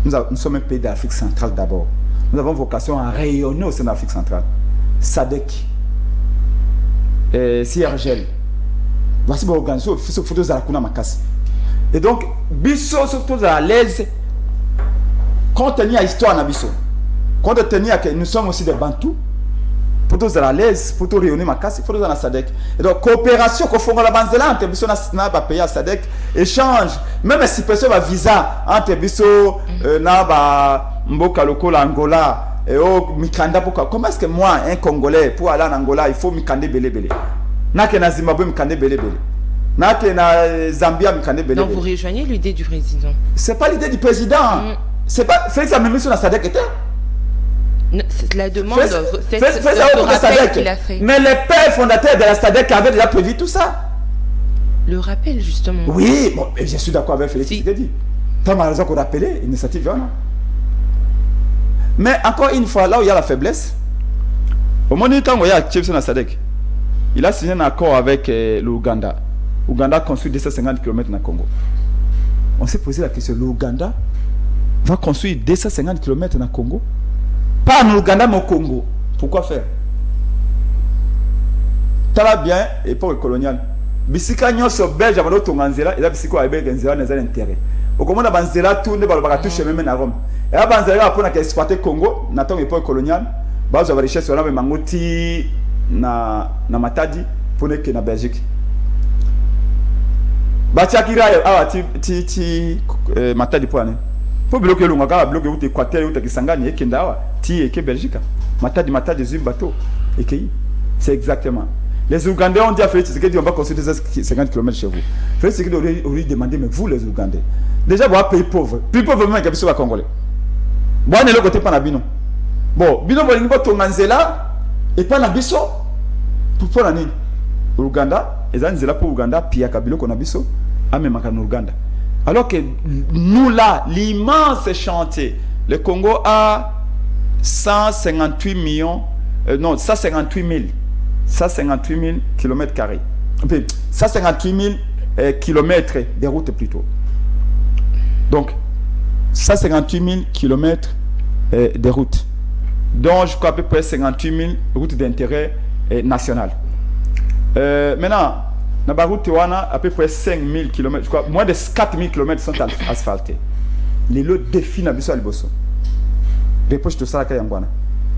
Nous sommes un pays d'Afrique centrale d'abord. Nous avons vocation à rayonner au sein de l'Afrique centrale. SADC, CIRGL. Voici mon organisation, il faut que vous ayez. Et donc, Bisso, surtout à l'aise, compte tenu à l'histoire, compte tenu à que nous sommes aussi des Bantous, pour tous à l'aise, pour tout réunir ma casse, il faut tous dans la SADC. Et donc, coopération, qu'on fait la banzela entre Bisso et pays à SADC, échange, même si personne va visa entre Bisso, Mboka Lokola, Angola, et Mikanda, pourquoi? Comment est-ce que moi, un Congolais, pour aller en Angola, il faut Mikande Belé? Nake na Zimbabwe, Mikande Belé. Nake na Zambia, Mikande Belé. Donc, vous rejoignez l'idée du président? C'est pas l'idée du président. C'est pas. Félix a même sur la SADC était. La demande, c'est le rappel qu'il a fait. Mais les pères fondateurs de la SADC avaient déjà prévu tout ça. Le rappel, justement. Oui, bon, je suis d'accord avec Félix Tshisekedi. Tant malheureusement qu'on rappelait, l'initiative, non. Mais encore une fois, là où il y a la faiblesse, au moment où il y a actif sur la SADC, il a signé un accord avec l'Ouganda. L'Ouganda construit 250 km dans le Congo. On s'est posé la question, l'Ouganda va construire 250 km dans le Congo? Pas en Ouganda, mais au Congo. Pourquoi faire? T'as bien, époque coloniale. Bisika nyoso belge avant tonganzela, et là bisiko a belge nzela n'a intérêt. Au comment la banzela tourne par le baratouche même à Rome. Et la banzela pour na exploiter Congo, n'attend époque coloniale. Base avoir richesse sur la mangoti na Matadi pour ne que na Belgique. Bachakira ti Matadi pour aller. Pour bloquer le Manga, bloquer ou Équateur ou Kisangani et Kendawa, ti et que Belgique. Matadi zim bateau et qui. C'est exactement. Les Ougandais ont dit à Félix Tshisekedi, on va construire 50 km chez vous. Félix Tshisekedi aurait demandé, mais vous les Ougandais, déjà vous avez pays pauvre, plus pauvre même que les Congolais. Bon, on est le côté pas Bino. Bon, Bino Bolingo Tonganzela et pas Nabiso pour la nuit. Ouganda, et Zanzela pour Ouganda, puis à Kabilo Konabiso, à même en Ouganda. Alors que nous là, l'immense chantier, le Congo a 158 millions, 158 000 km carrés. 158 000 km de routes plutôt. Donc, 158 000 km de routes. Donc, je crois à peu près 58 000 routes d'intérêt national. Maintenant, dans la route, on a à peu près 5 000 km, je crois, moins de 4 000 km sont asphaltés. Les lots défient Nabiso Aliboso. Réponse de ça, Kayangwana.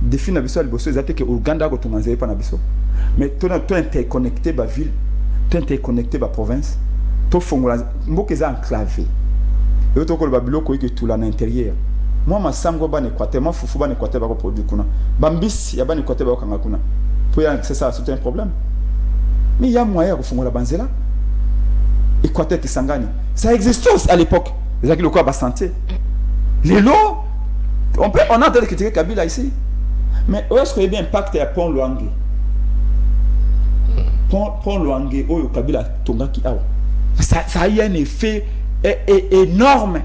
Défient Nabiso Aliboso, ils ont dit que l'Ouganda a été pas Nabiso. Mais tout est interconnecté, la ville, t'es connecté la province, tu fongola, mboka est enclavé. Et tu as babilo ko que tout là à l'intérieur. Moi ma sango ba n'Équateur, moi fufu ba n'Équateur ba ko produit kuna. Bambis ya ba n'Équateur ba kanga kuna. Pour c'est ça, c'est un problème. Mais il y a moyen de fongola banzela. Équateur Kisangani. Ça existait à l'époque. Les gens qui ont santé. Les lots, on a entendu critiquer Kabila ici. Mais où est-ce qu'il y a bien impact à Pont Luangue? Pont Luangue, où Kabila Tonga qui a. Ça a eu un effet énorme.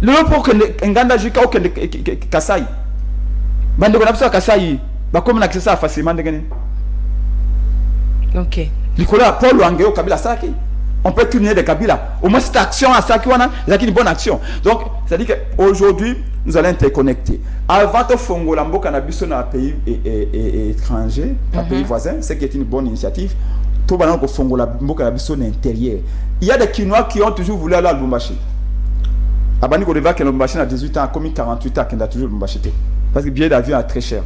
Le lot pour que Nganda Jika ou Kasai. Bande qu'on a besoin de Kasai. Comme on a accès ça facilement de gagner. Ok. Nicolas, Paul Luangue au Kabila Saki. On peut tourner des Kabila. Au moins cette action à Saki, il y a une bonne action. Donc, ça dit qu'aujourd'hui, nous allons interconnecter. Avant de faire un cannabis dans un pays étranger, un pays voisin, c'est qui est une bonne initiative. Tout le monde peut faire un cannabis à l'intérieur. Il y a des Kinois qui ont toujours voulu aller à Lubumbashi. Abani Kodeva qui est à Lubumbashi à 18 ans, comme 48 ans, qui a toujours Lubumbashi. Parce que le billet d'avion est très cher.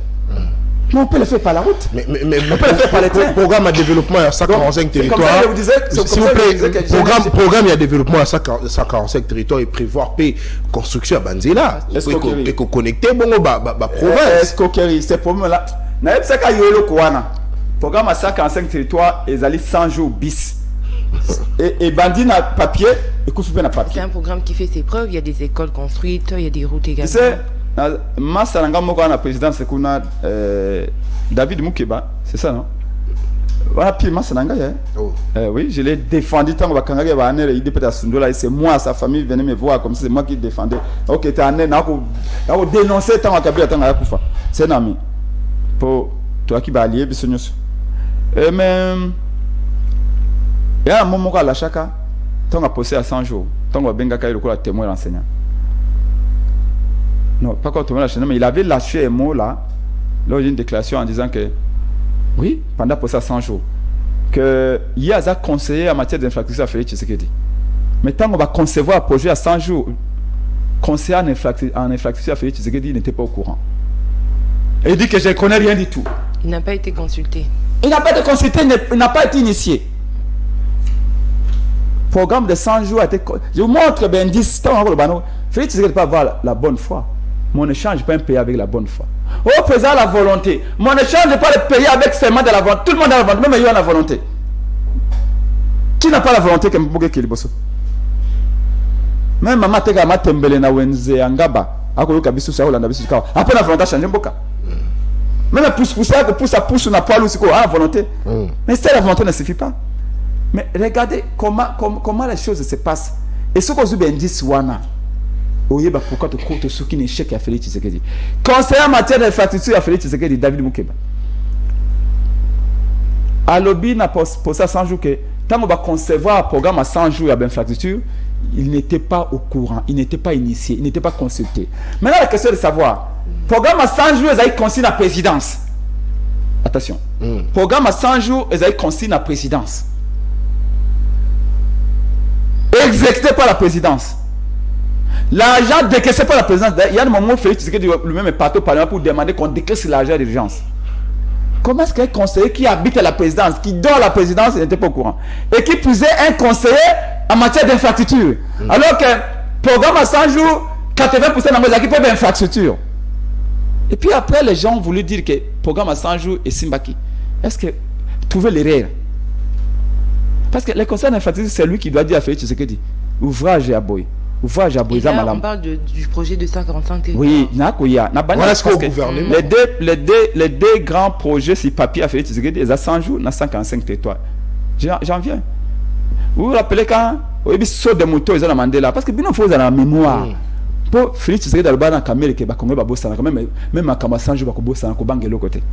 Mais on peut le faire par la route. Mais on peut le faire par les trains. Programme de développement à 145 territoires. Comme ça, je vous disais, s'il vous plaît, programme de développement à 145 territoires et prévoir paix construction à Banzela. Et qu'on connecte bon province. Escroquerie, c'est pour moi là. N'a pas ça le Kouana. Programme à 145 territoires et allez 100 jours bis. Et bandit n'a papier et Koussoufé n'a papier. C'est un programme qui fait ses preuves. Il y a des écoles construites, il y a des routes également. Tu sais, Massalanga Moka na président c'est qu'on a David Moukeba, c'est ça non? Voilà puis Massalanga oui, je l'ai défendu tant que Kangari va aller il dépêche à Sundola et c'est moi sa famille venait me voir comme c'est moi qui défendais. OK, tu as né na ko dénoncer tant que Kabila tant Kufa. C'est un ami. Pour toi qui va allier bisonyos. Mais il y a un moment à la chaka tant que posé à 100 jours, tant que benga kai le ko la témoin l'enseignant. Non, pas quand on l'a mais il avait lâché un mot là, lors d'une déclaration en disant que, oui, pendant pour ça 100 jours, qu'il y a un conseiller en matière d'infrastructure à Félix Tshisekedi. Mais tant qu'on va concevoir un projet à 100 jours, conseiller en infrastructure à Félix Tshisekedi n'était pas au courant. Et il dit que je ne connais rien du tout. Il n'a pas été consulté. Il n'a pas été consulté, il n'a pas été initié. Le programme de 100 jours a été. Je vous montre ben 10 temps avant le banon. Félix Tshisekedi ne peut pas avoir la bonne foi. Mais on ne change pas un pays avec la bonne foi. Au président la volonté. Mais on ne change pas le pays avec seulement de la volonté. Tout le monde a la volonté, même il y a la volonté. Qui n'a pas la volonté que Mbouke Kiliboso? Même maman tega matembele na wenze angaba. Ako kabisu sa Hollande bisu ka. Après la volonté changer Mboka. Même pousse na poilu siko la volonté. Mais c'est la volonté ne suffit pas. Mais regardez comment les choses se passent. Et ce qu'on dit ben 10 wana. Oyeba pourquoi tu comptes ce qui n'est échec à Félix Tshisekedi. Conseiller en matière d'infrastructure à Félix Tshisekedi, David Moukeba. À lobby n'a pas pour ça 100 jours que tant on va concevoir un programme à 100 jours à l'infrastructure, il n'était pas au courant, il n'était pas initié, il n'était pas consulté. Maintenant la question est de savoir, programme à 100 jours, ils ont consigné la présidence. Attention. Programme à 100 jours, ils ont consigné la présidence. Exécuté par la présidence. L'argent décaissé par la présidence, il y a un moment où Félix Tshisekedi lui-même est parti au Parlement pour demander qu'on décaisse l'argent d'urgence. Comment est-ce qu'un conseiller qui habite à la présidence, qui dort à la présidence, il n'était pas au courant, et qui plus est un conseiller en matière d'infrastructure, alors que programme à 100 jours, 80% d'entre eux qui peuvent infrastructure. Et puis après, les gens ont voulu dire que programme à 100 jours est Simbaki. Est-ce que trouver l'erreur? Parce que le conseil d'infrastructure, c'est lui qui doit dire à Félix Tshisekedi, ouvrage à Boy. Et là, on parle du projet de 145 territoires. Oui, les deux grands projets sur papier à Félix Tshisekedi, ils ont 100 jours, dans 145 territoires. J'en viens. Vous vous rappelez quand il y a saut de moto, ils ont demandé là, parce que bien il faut la mémoire. Pour Félix Tshisekedi dans le bas dans la caméra, qui va même à Kama 100 jours, il va banguer l'autre côté.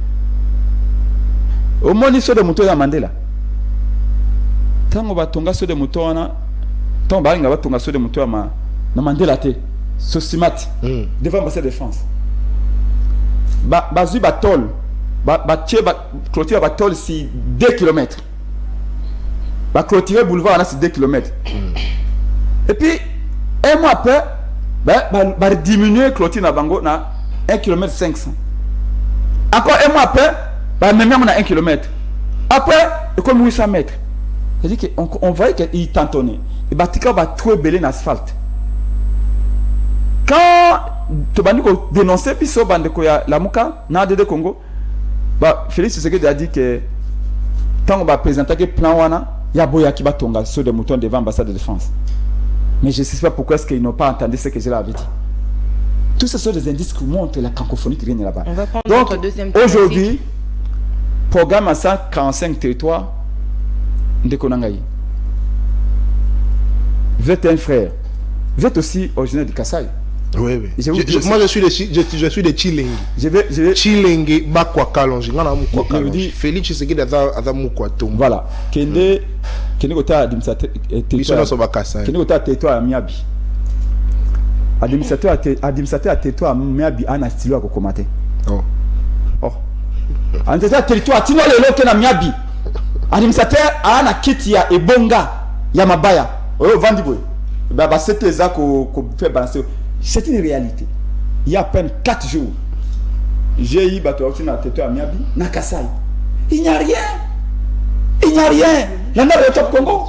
Au moins, il saut de moto, ils ont demandé là. Tant on va tomber saut de moto, tant on va tomber saut de moto, on a demandé la tête. Sosimat, devant l'ambassade de France. Bazu Batol, clôture Batol, c'est 2 km. Clôturer boulevard, c'est 2 km. Et puis, un mois après, va diminuer clôture na Bango na 1 km 500. Encore un mois après, même on a 1 km. Après, et comme 800 mètres. C'est-à-dire qu'on voyait qu'il tentonnait. Et Batika va trouver belé dans l'asphalte. Quand tu vas dénoncer, puis ça, la Mouka, dans le Congo, Félix Tshisekedi a dit que quand on va présenter le plan Wana, il y a Boya qui va tomber sur des moutons devant l'ambassade de défense. Mais je ne sais pas pourquoi est-ce qu'ils n'ont pas entendu ce que je leur avais dit. Tout ce sont des indices qui montrent la cancophonie qui règne là-bas. On va prendre notre deuxième thématique. Aujourd'hui, programme à 145 territoires de Konangaï. Vous êtes un frère. Vous êtes aussi originaire de Kassai. Oui, oui. Moi, je suis de Chilengi. Je vais... Chilengi, Bakwa Kalonji. Félix Tshisekedi a Mukwatum. Voilà. Kende Kota administrateur territoire à Miabi. Administrateur territoire à Miabi a un stylo à Kokomate. Oh. Administrateur territoire à Tino Lelo Kena Miabi. Administrateur à un Kitia et Bonga Yamabaya. Oh, Vandiboy. C'était ça qu'on fait balancer. C'est une réalité. Il y a à peine 4 jours, j'ai eu Bato dans le territoire à Miabi, na Kassai. Il n'y a rien. Il n'y a rien. La nord est au Congo.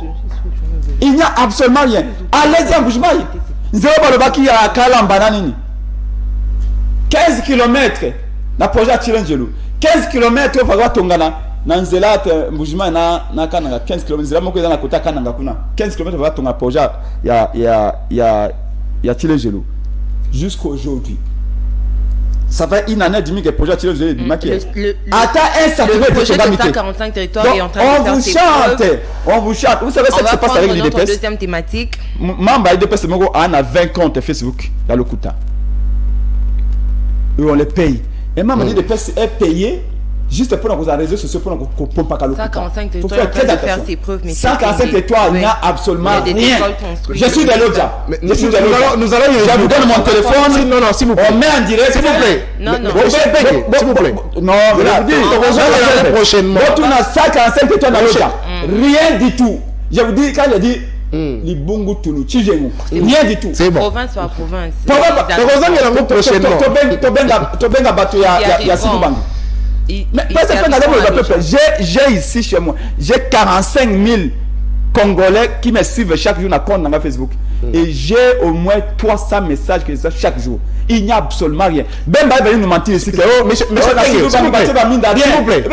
Il n'y a absolument rien. Allez-y en Bouchmaï. Nous avons le baki à Kalambananini. 15 km. Na projet à Tilengelou. 15 km au Fagwa Tongana. Nanzela Bouchmaï na Kananga. 15 km. Zela moko na kota Kananga kuna. 15 km va Tonga projet ya Tilengelou. Jusqu'à aujourd'hui. Ça fait une année et demie que le projet a tiré le maquillage. Attends un certain projet de 145 territoires est en train de faire ses preuves. On vous chante. Vous savez ce qui se passe avec l'IDPS. Notre deuxième thématique. Mamba IDPS a 20 comptes Facebook dans le Kouta. Et on les paye. Et Mamba IDPS est payé juste pour nos réseaux sociaux pour qu'on pompe pas le Kouta. 145 territoires en train de faire ses preuves. 145 territoires, il n'y a absolument rien. Je suis de l'Odja. Nous allons. Je vous donne mon téléphone. Non, s'il vous plaît. On met en direct. S'il vous plaît. Non. S'il vous plaît. Non, je vous dis. Prochainement. Quand on a 145 territoires dans l'Odja, rien du tout. Je vous dis, quand il a dit. Libungu Tunu, Chijemu. Rien du tout. C'est bon. Province par province. Prochainement. Tobenga Bato ya Sidoubangu. Mais j'ai ici chez moi, j'ai 45 000 Congolais qui me suivent chaque jour dans Facebook. Et j'ai au moins 300 messages que ça chaque jour. Il n'y a absolument rien. Ben va venir nous mentir ici que oh, monsieur s'il vous plaît.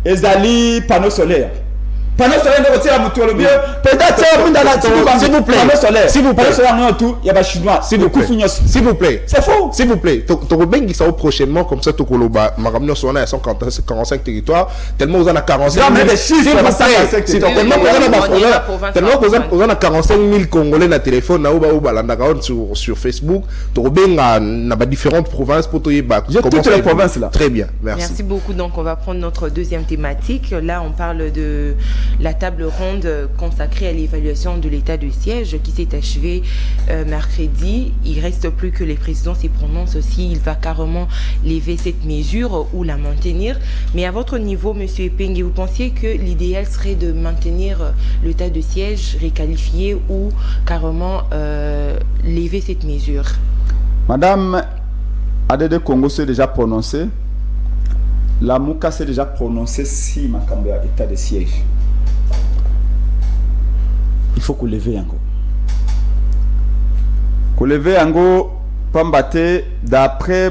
Ezali panneau solaire. Panneau solaire de retirer mon tour le mieux. Peut-être s'il vous plaît. Panneau solaire. S'il vous plaît. Panneau solaire non tout, il y a pas chinois. S'il vous plaît. S'il vous plaît. C'est faux. S'il vous plaît. Tokobeng qui sera prochainement comme ça Tokoloba. Maramno Sona à 145 territoires. Tellement vous en a 45 000. Tellement vous en a 45 000 Congolais na téléphone na oba landaka sur Facebook. Tokobeng na différentes provinces pour toyer ba. Toutes les provinces là. Très bien. Merci. Merci beaucoup. Donc on va prendre notre deuxième thématique. Là on parle de la table ronde consacrée à l'évaluation de l'état de siège qui s'est achevée mercredi. Il ne reste plus que les présidents s'y prononcent s'il va carrément lever cette mesure ou la maintenir. Mais à votre niveau, M. Epenge, vous pensiez que l'idéal serait de maintenir l'état de siège, réqualifier ou carrément lever cette mesure? Madame Adede Congo s'est déjà prononcée. La Mouka s'est déjà prononcée si Makamba a état de siège. Il faut qu'on lève encore. Qu'on lève encore, Pambate, d'après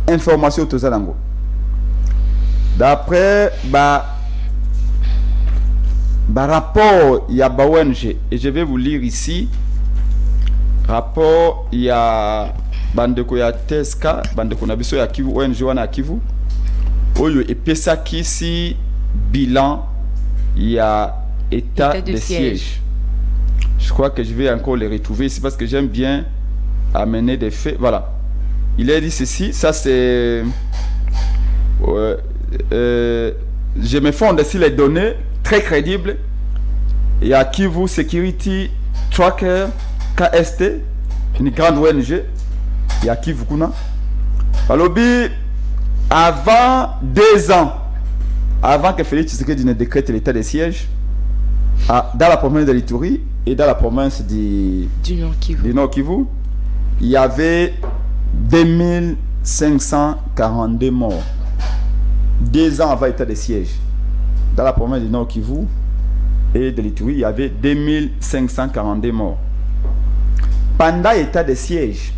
information tout ça d'ango. D'après rapport, il y a ONG et je vais vous lire ici. Rapport, il y a Bandeko ya Teska, Bandeko na biso ya Kivu, ONG wana Kivu. Oyo et pesa kisi bilan, il y a état de siège. Je crois que je vais encore les retrouver ici parce que j'aime bien amener des faits. Voilà. Il a dit ceci, ça c'est... je me fonde sur les données très crédibles. Il y a Kivu Security Tracker, KST, une grande ONG. Il y a Kivu Kuna. Alors, avant 2 ans, avant que Félix Tshisekedi ne décrète l'état de siège, dans la province de l'Ituri et dans la province du Nord Kivu, il y avait 2542 morts. 2 ans avant l'état de siège. dans la province du Nord Kivu et de l'Ituri, il y avait 2542 morts. Pendant l'état de siège,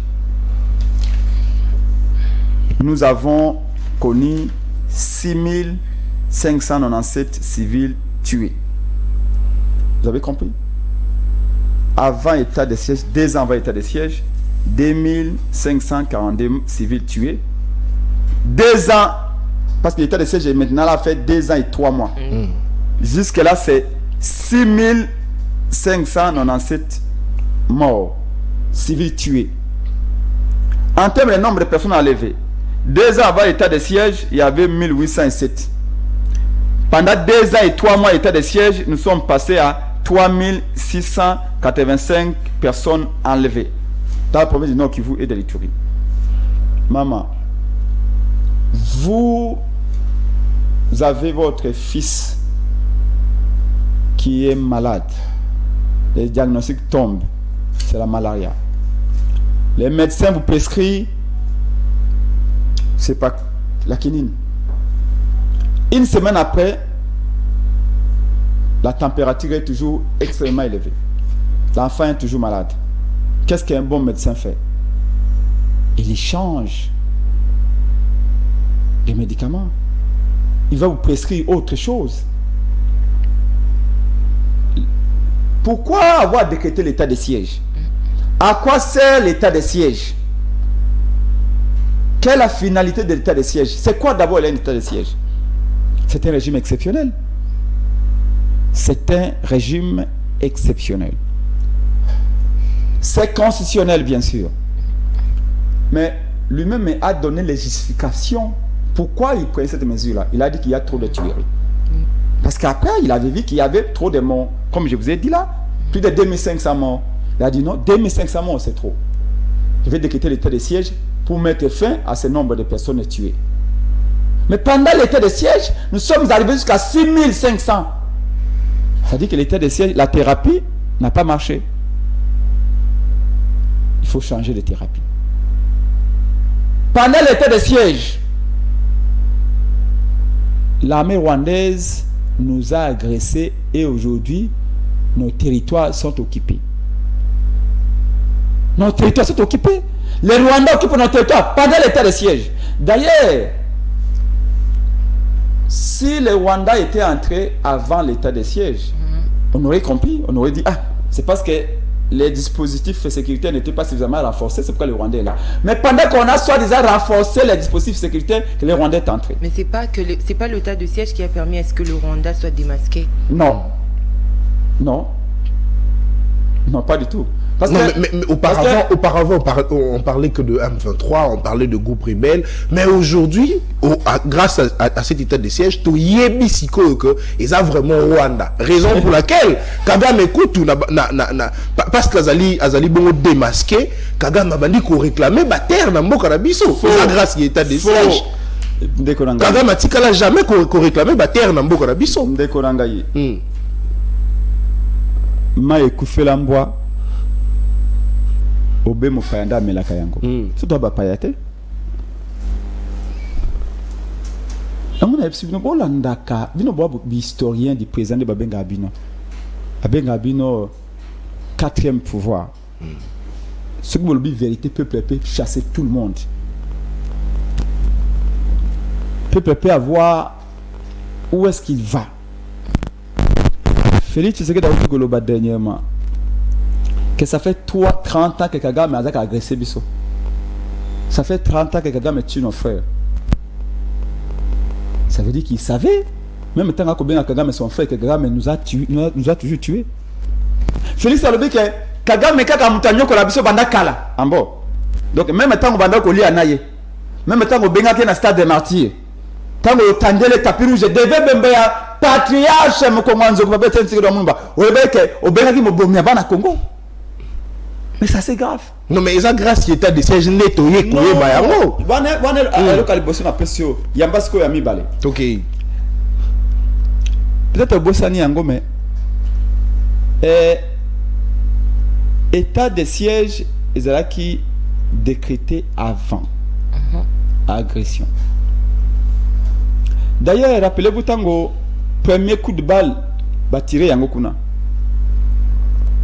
nous avons connu 6597 civils tués. Vous avez compris? Avant l'état de siège, 2 ans avant l'état de siège, 2542 civils tués. 2 ans, parce que l'état de siège est maintenant là, fait 2 ans et 3 mois. Jusque-là, c'est 6597 morts, civils tués. En termes de nombre de personnes enlevées, 2 ans avant l'état de siège, il y avait 1807. Pendant 2 ans et 3 mois d'état de siège, nous sommes passés à 3685 personnes enlevées dans la province du Nord Kivu et de l'Ituri. Maman, vous avez votre fils qui est malade. Les diagnostics tombent. C'est la malaria. Les médecins vous prescrivent, c'est pas la quinine. Une semaine après, la température est toujours extrêmement élevée. L'enfant est toujours malade. Qu'est-ce qu'un bon médecin fait? Il change les médicaments. Il va vous prescrire autre chose. Pourquoi avoir décrété l'état de siège? À quoi sert l'état de siège? Quelle est la finalité de l'état de siège? C'est quoi d'abord l'état de siège? C'est un régime exceptionnel. C'est un régime exceptionnel. C'est constitutionnel, bien sûr. Mais lui-même a donné les justifications. Pourquoi il prenait cette mesure-là? Il a dit qu'il y a trop de tueries. Parce qu'après, il avait vu qu'il y avait trop de morts. Comme je vous ai dit là, plus de 2500 morts. Il a dit non, 2500 morts, c'est trop. Je vais décréter l'état de siège pour mettre fin à ce nombre de personnes tuées. Mais pendant l'état de siège, nous sommes arrivés jusqu'à 6500. C'est-à-dire que l'état de siège, la thérapie n'a pas marché. Il faut changer de thérapie. Pendant l'état de siège, l'armée rwandaise nous a agressés et aujourd'hui, nos territoires sont occupés. Nos territoires sont occupés. Les Rwandais occupent nos territoires pendant l'état de siège. D'ailleurs, si les Rwandais étaient entrés avant l'état de siège, on aurait compris, on aurait dit, ah, c'est parce que les dispositifs sécuritaires n'étaient pas suffisamment renforcés, c'est pourquoi les Rwandais est là. Mais pendant qu'on a soi-disant renforcé les dispositifs sécuritaires, que les Rwandais est entré. Mais c'est pas l'état de siège qui a permis à ce que le Rwanda soit démasqué. Non. Non. Non, pas du tout. Parce mais auparavant, on parlait que de M23, on parlait de groupe rebelle, mais aujourd'hui, grâce à cet état de siège, tout yebi siko que ils ont vraiment Rwanda. Raison pour laquelle Kagame écoute parce qu'Azali bon démasqué, Kagame a dit qu'on réclamait la terre dans Mboka Biso. Grâce à l'état de siège. Kagame a dit qu'elle n'a jamais qu'on réclamait la terre dans Mboka Biso. Ma écoufé l'ambois. Obe mo payanda melaka yango. So doit ba payate. Amuna epsi bino bolandaka, bino bo historien du président de Babenga Abino. Babenga Abino 4e pouvoir. Ce que vous le vérité, peuple peut chasser tout le monde. Peuple peut avoir où est-ce qu'il va. Félix, tu sais que dans le Goloba dernièrement, que ça fait 30 ans que Kagame a agressé Bisso. Ça fait 30 ans que Kagame tue nos frères. Ça veut dire qu'il savait, même tant que Kagame son frère, que Kagame nous a toujours tués. Félix a dit que Kagame Kaka Moutanyo ko la Bisso banda kala en bas. Donc même tant que banda ko li anaye, même tant que benga ke na stade des martyrs, tant que tande le tapis rouge devait bembeya patriarche Mkonganzo ko babete ntiki do mumba. Obeke obeka ki mobomia bana Congo. Mais ça c'est grave. Non mais ça grâce à l'état de siège nettoyé coué bayango. Le calibration na pression. Yambasko ya mibale. OK. Peut-être bossani yango mais état de siège ezalaki décrété avant agression. D'ailleurs, rappelez-vous tango premier coup de balle va tirer yango kuna.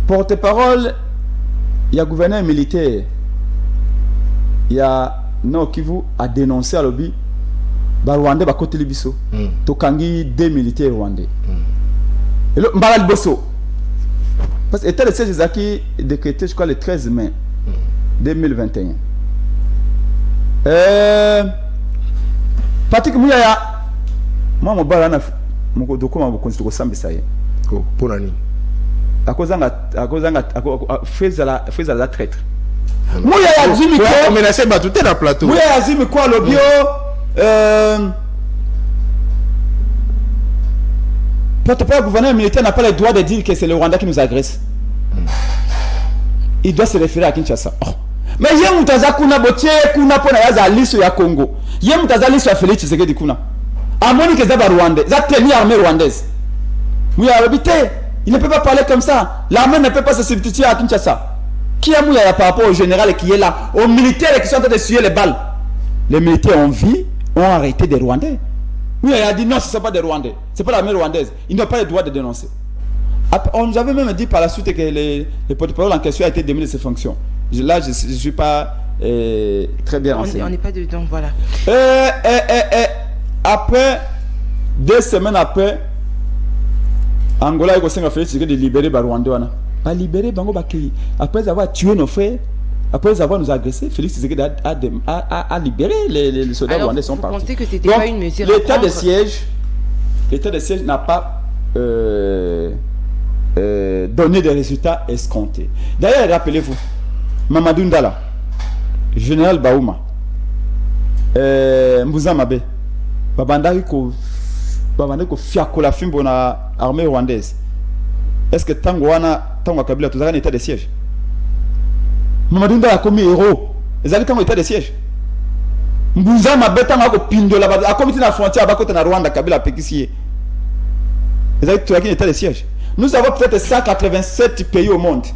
Porte-parole, il y a gouverneur militaire, il y a Nord Kivu a dénoncé à l'objet ba Rwandais ba côté libiso. Tokangi des militaires rwandais. Et le mbala liboso. Parce que état de siège Zaki décrété je crois le 13 mai 2021. Patrick Muyaya moi mon bala na mon document mo konstituko sambisa ye. Ko ponani. Akozanga feza la traître. Muyaya zimi ko menacer batute na plateau. Muyaya zimi ko lo bio porte-parole gouverneur militaire n'a pas le droit de dire que c'est le Rwanda qui nous agresse. Il doit se référer à Kinshasa. Oh. Mais il y a mutaza kuna botie kuna pona yaza liso ya Congo. Il y a mutaza liso ya Félix Tshisekedi kuna. Amoni que zaba Rwandais, za tenir armée rwandaise. Mouya habité, il ne peut pas parler comme ça. L'armée ne peut pas se substituer à Kinshasa. Qui a Mouya par rapport au général qui est là, aux militaires qui sont en train de suer les balles. Les militaires ont arrêté des Rwandais. Mouya a dit non, ce ne sont pas des Rwandais. Ce n'est pas l'armée rwandaise. Ils n'ont pas le droit de dénoncer. On nous avait même dit par la suite que les porte-parole en question a été démis de ses fonctions. Là, je ne suis pas très bien renseigné. On n'est pas dedans, voilà. Après, 2 semaines après, Angola a fait de libérer les Rwandais. Pas libérer Bango Bakei. Après avoir tué nos frères, après avoir nous agressé, Félix Tshisekedi a libéré les soldats rwandais. Sont partis. Vous pensez que c'était pas une mesure l'état de siège n'a pas donné des résultats escomptés. D'ailleurs, rappelez-vous, Mamadou Ndala, général Baouma, Mbouza Mabe, Babandari ko fiako la fimbo na armée rwandaise. Est-ce que tango Kabila tout ça en état de siège? Mamadou Ndala a commis héros. Ils allaient en état de siège. Mbouza Mabe tango ko pindola a commis la frontière à côté na Rwanda Kabila Pekisier. Ils allaient tout en état de siège. Nous avons peut-être 187 pays au monde.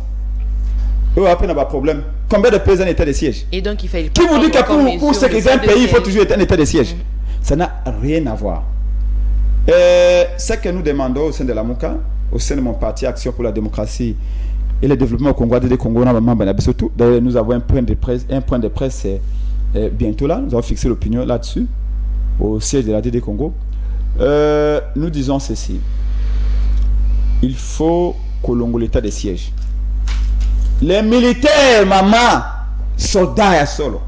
Eux, après, on n'a pas de problème. Combien de pays en état de siège? Et donc, il fallait. Qui vous dit que pour sécuriser un pays, il faut toujours être en état de siège? Ça n'a rien à voir. Ce que nous demandons au sein de la MOUCA, au sein de mon parti Action pour la démocratie et le développement au Congo, d'ailleurs, nous avons un point de presse bientôt là. Nous avons fixé l'opinion là-dessus, au siège de la DD Congo. Nous disons ceci. Il faut que l'état de siège. Les militaires, maman, soldats à solo.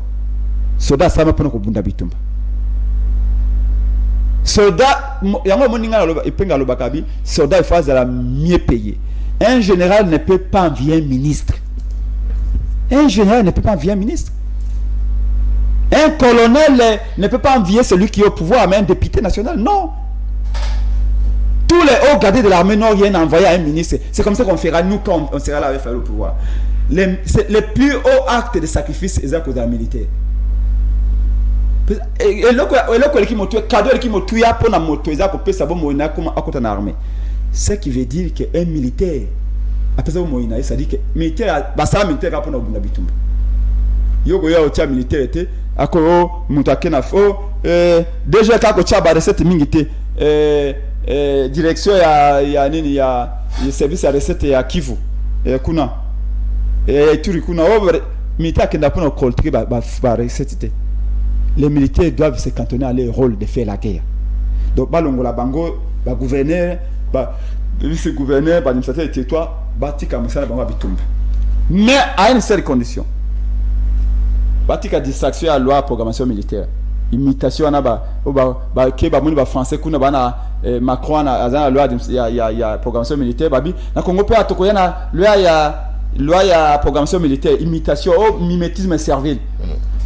Soldats, ça m'a pas qu'on bunda bitumba. Soldats, soldats, il faut la mieux payer. Un général ne peut pas envier un ministre. Un général ne peut pas envier un ministre. Un colonel ne peut pas envier celui qui est au pouvoir, mais un député national. Non. Tous les hauts gradés de l'armée n'ont rien envoyé à un ministre. C'est comme ça qu'on fera, nous, quand on sera là avec le pouvoir. Les plus hauts actes de sacrifice, c'est à cause de la militaire. Et ce qui veut dire qu'un militaire, après ça, ça dit que militaire, ça militaire pour nous bitumba. Yoko ya ocha militaire était, ako mutakena fo, déjà quand ocha ba recette mingite, direction ya nini ya service ya recette ya Kivu, kuna, turi kuna militaire qui n'a pas coltré ba recette. Les militaires doivent se cantonner à leur rôle de faire la guerre. Donc, balongola bango, ba gouverneur, ba vice-gouverneur, ba administrateur du territoire, batika musala bango bitumba. Mais à une seule condition. Batika distraction à loi programmation militaire. Imitation na ba ke ba moni ba français kuna bana Macron na azana loi ya programmation militaire babi na Congo pe atokoya na loi ya programmation militaire imitation au mimétisme servile.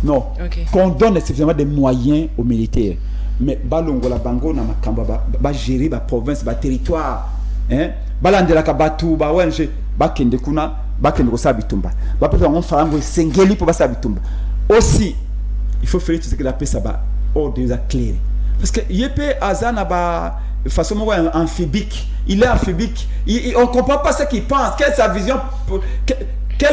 Non. Okay. Qu'on donne suffisamment de moyens aux militaires. Mais balongola bango na makamba ba gérer ba province ba territoire hein balandela ka batu ba wanje ba kende kuna ba kende ko sabitumba ba peut on farango sengeli pour ba sabitumba aussi il faut faire tout ce que la paix ça ba ordre déjà clair parce que yep azana ba façon amphibique il est amphibique on comprend pas ce qu'il pense quelle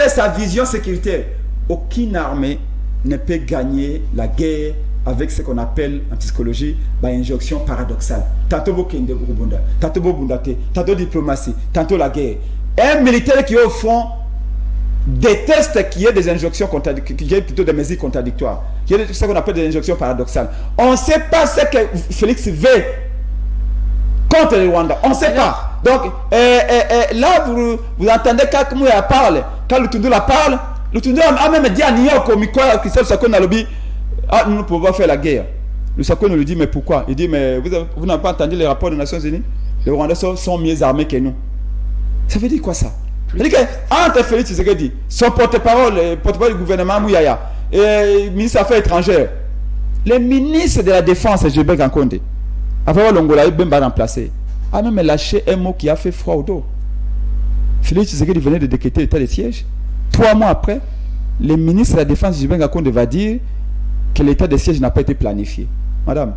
est sa vision sécuritaire. Aucune armée ne peut gagner la guerre avec ce qu'on appelle en psychologie injonction paradoxale. Tantôt Bokende Rubunda, tantôt Bobundate, tantôt diplomatie, tantôt la guerre. Un militaire qui est au front déteste qu'il y ait des injonctions contradictoires, qu'il y ait plutôt des mesures contradictoires, qu'il y ait ce qu'on appelle des injonctions paradoxales. On ne sait pas ce que Félix veut contre le Rwanda. On ne sait pas. Donc, là, vous entendez quand Mouya parle, quand Lutundula parle, Lutundula a même dit à New York, au micro, Christophe Sakon a lobby, nous ne pouvons pas faire la guerre. Le Sakon nous dit, mais pourquoi? Il dit, mais vous n'avez pas entendu les rapports des Nations Unies? Les Rwandais sont mieux armés que nous. Ça veut dire quoi ça? Ça veut dire qu'entre Félix Tshisekedi, son porte-parole du gouvernement Mouyaya, et ministre des Affaires étrangères, les ministres de la Défense, Gilbert Gankonde, après l'Angola, il va remplacer. A même lâché un mot qui a fait froid au dos. Félix Tshisekedi venait de décréter l'état de siège. 3 mois après, le ministre de la Défense, Gilbert Gankonde, va dire que l'état de siège n'a pas été planifié. Madame,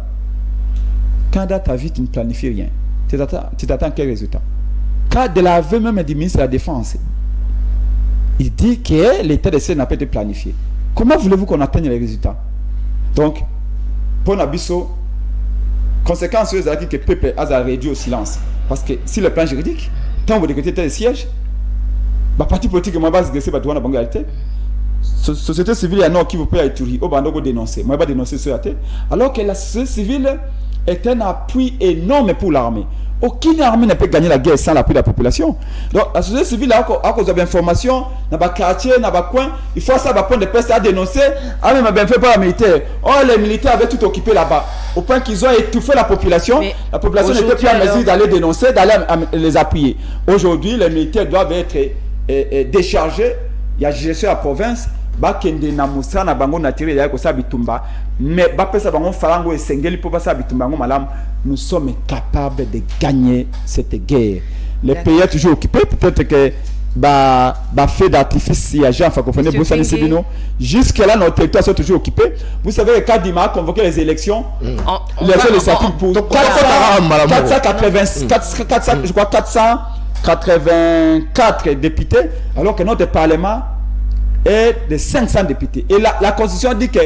quand dans ta vie tu ne planifies rien, tu t'attends quel résultat? Quand de l'aveu même du ministre de la Défense, il dit que l'état de siège n'a pas été planifié. Comment voulez-vous qu'on atteigne les résultats? Donc, pour Nabiso, conséquence c'est que le peuple a réduit au silence. Parce que si le plan juridique, tant vous décrétez l'état de siège, le parti politique est base de la banalité. Société civile, il y a un qui vous peut être dénoncer. Moi, je vais dénoncer ce athée. Alors que la société civile est un appui énorme pour l'armée. Aucune armée ne peut gagner la guerre sans l'appui de la population. Donc, la société civile, à cause de l'information, dans le quartier, dans le coin, il faut ça, point de presse à dénoncer. Ah, mais bien fait par la militaire. Oh, les militaires avaient tout occupé là-bas. Au point qu'ils ont étouffé la population. Mais la population n'était plus en mesure d'aller dénoncer, d'aller les appuyer. Aujourd'hui, les militaires doivent être déchargés. Il y a gestion à la province. Bakende na musa na bango naturel ya ko sabitumba mais ba pesa bango farango esengeli po pasa bitumba ngo malam. Nous sommes capables de gagner cette guerre. Les pays sont toujours occupés, peut-être que fait d'artifice il y a gens francophones Boussani Sibino jusque là nos territoires sont toujours occupés. Vous savez que Kadima a convoqué les élections pour 484 députés alors que notre parlement est de 500 députés. Et la Constitution dit que